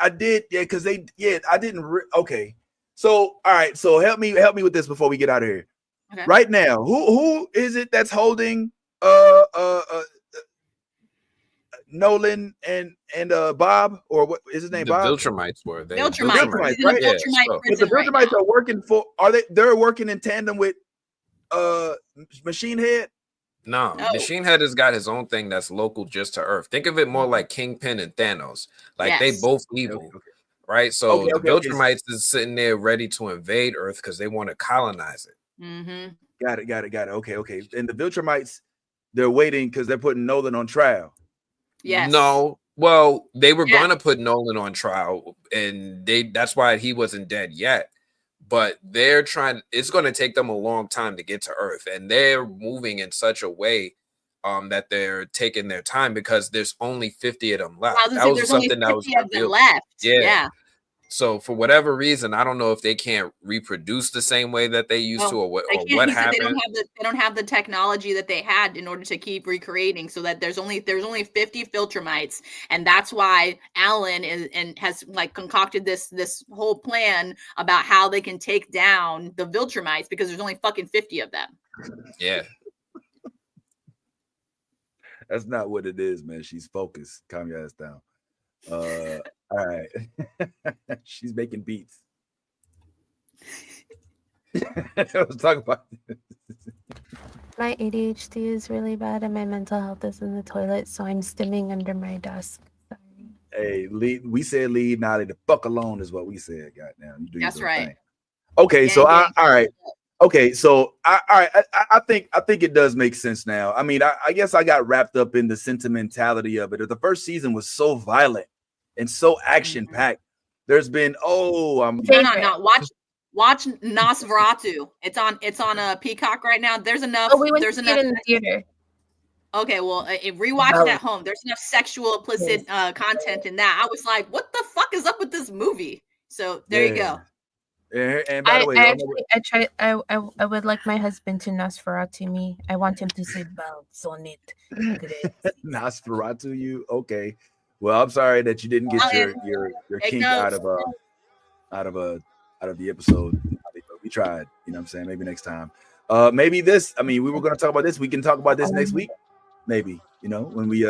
Yeah, because I didn't. Okay, so all right. So help me with this before we get out of here. Okay. Right now, who is it that's holding Nolan and Bob, or what is his name? The Bob? Viltrumites were they? Viltrumites, right? yeah, Viltrumite But the prison right Viltrumites now. are working for. They're working in tandem with Machine Head? No, Machine Head has got his own thing that's local just to Earth. Think of it more like Kingpin and Thanos. Like they both evil, right? So the Viltrumites is sitting there ready to invade Earth because they want to colonize it. Mm-hmm. Got it. Okay. And the Viltrumites, they're waiting because they're putting Nolan on trial. Yes. No. Well, they were going to put Nolan on trial, and that's why he wasn't dead yet. But they're trying. It's going to take them a long time to get to Earth, and they're moving in such a way that they're taking their time because there's only 50 of them left. That was something that was revealed. Left. Yeah. So for whatever reason, I don't know if they can't reproduce the same way that they used to, or what happened. They don't have the technology that they had in order to keep recreating. So that there's only 50 Viltrumites, and that's why Alan has like concocted this whole plan about how they can take down the Viltrumites because there's only fucking 50 of them. Yeah. That's not what it is, man. She's focused. Calm your ass down. All right. She's making beats. I was talking about my ADHD is really bad and my mental health is in the toilet, so I'm stimming under my desk. Hey, we said leave Nolly the fuck alone is what we said. Goddamn, you do that's right. Thing. Okay, so all right. Okay, so I think it does make sense now. I mean, I guess I got wrapped up in the sentimentality of it. The first season was so violent and so action packed. There's been no, watch Nosferatu. It's on a Peacock right now. There's enough. We went there's to enough see it in the theater. Okay, well, rewatch it at home. There's enough sexual implicit content in that. I was like, what the fuck is up with this movie? So there you go. And by the way, I would like my husband to Nosferatu me. I want him to say bounce on it. Nosferatu you? Okay. Well, I'm sorry that you didn't get your kink out of the episode. But we tried, you know what I'm saying? Maybe next time. Maybe this. I mean, we were gonna talk about this. We can talk about this next week. Maybe, you know, when we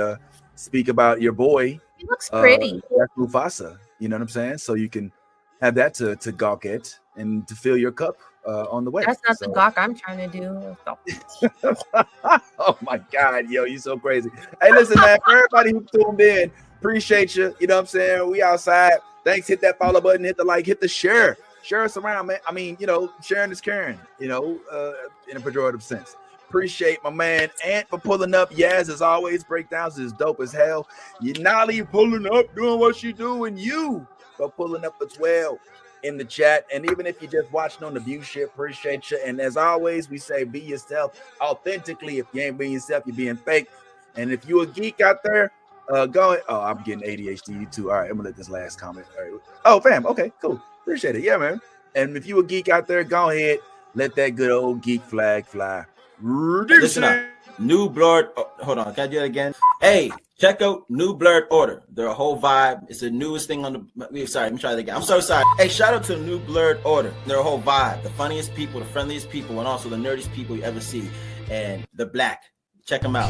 speak about your boy. He looks pretty. That's Mufasa. You know what I'm saying? So you can have that to gawk at and to fill your cup on the way. That's not the gawk I'm trying to do. Oh my God, yo, you so crazy. Hey, listen, man, for everybody who tuned in, appreciate you. You know what I'm saying? We outside. Thanks. Hit that follow button, hit the like, hit the share. Share us around, man. I mean, you know, sharing is caring, you know, in a pejorative sense. Appreciate my man Ant for pulling up. Yaz, as always, breakdowns is dope as hell. Nolly pulling up, doing what she do, and you for pulling up as well in the chat. And even if you're just watching on the view shit, appreciate you. And as always, we say be yourself authentically. If you ain't being yourself, you're being fake. And if you a geek out there, go. Oh, I'm getting ADHD too. All right, I'm gonna let this last comment. All right. Oh, fam. Okay, cool. Appreciate it. Yeah, man. And if you a geek out there, go ahead, let that good old geek flag fly. Listen up. New Blerd. Oh, hold on. Can I do it again? Hey, check out New Blerd Order. They're a whole vibe. It's the newest thing on the. Sorry, let me try that again. I'm so sorry. Hey, shout out to New Blerd Order. They're a whole vibe. The funniest people, the friendliest people, and also the nerdiest people you ever see. And they're black. Check them out.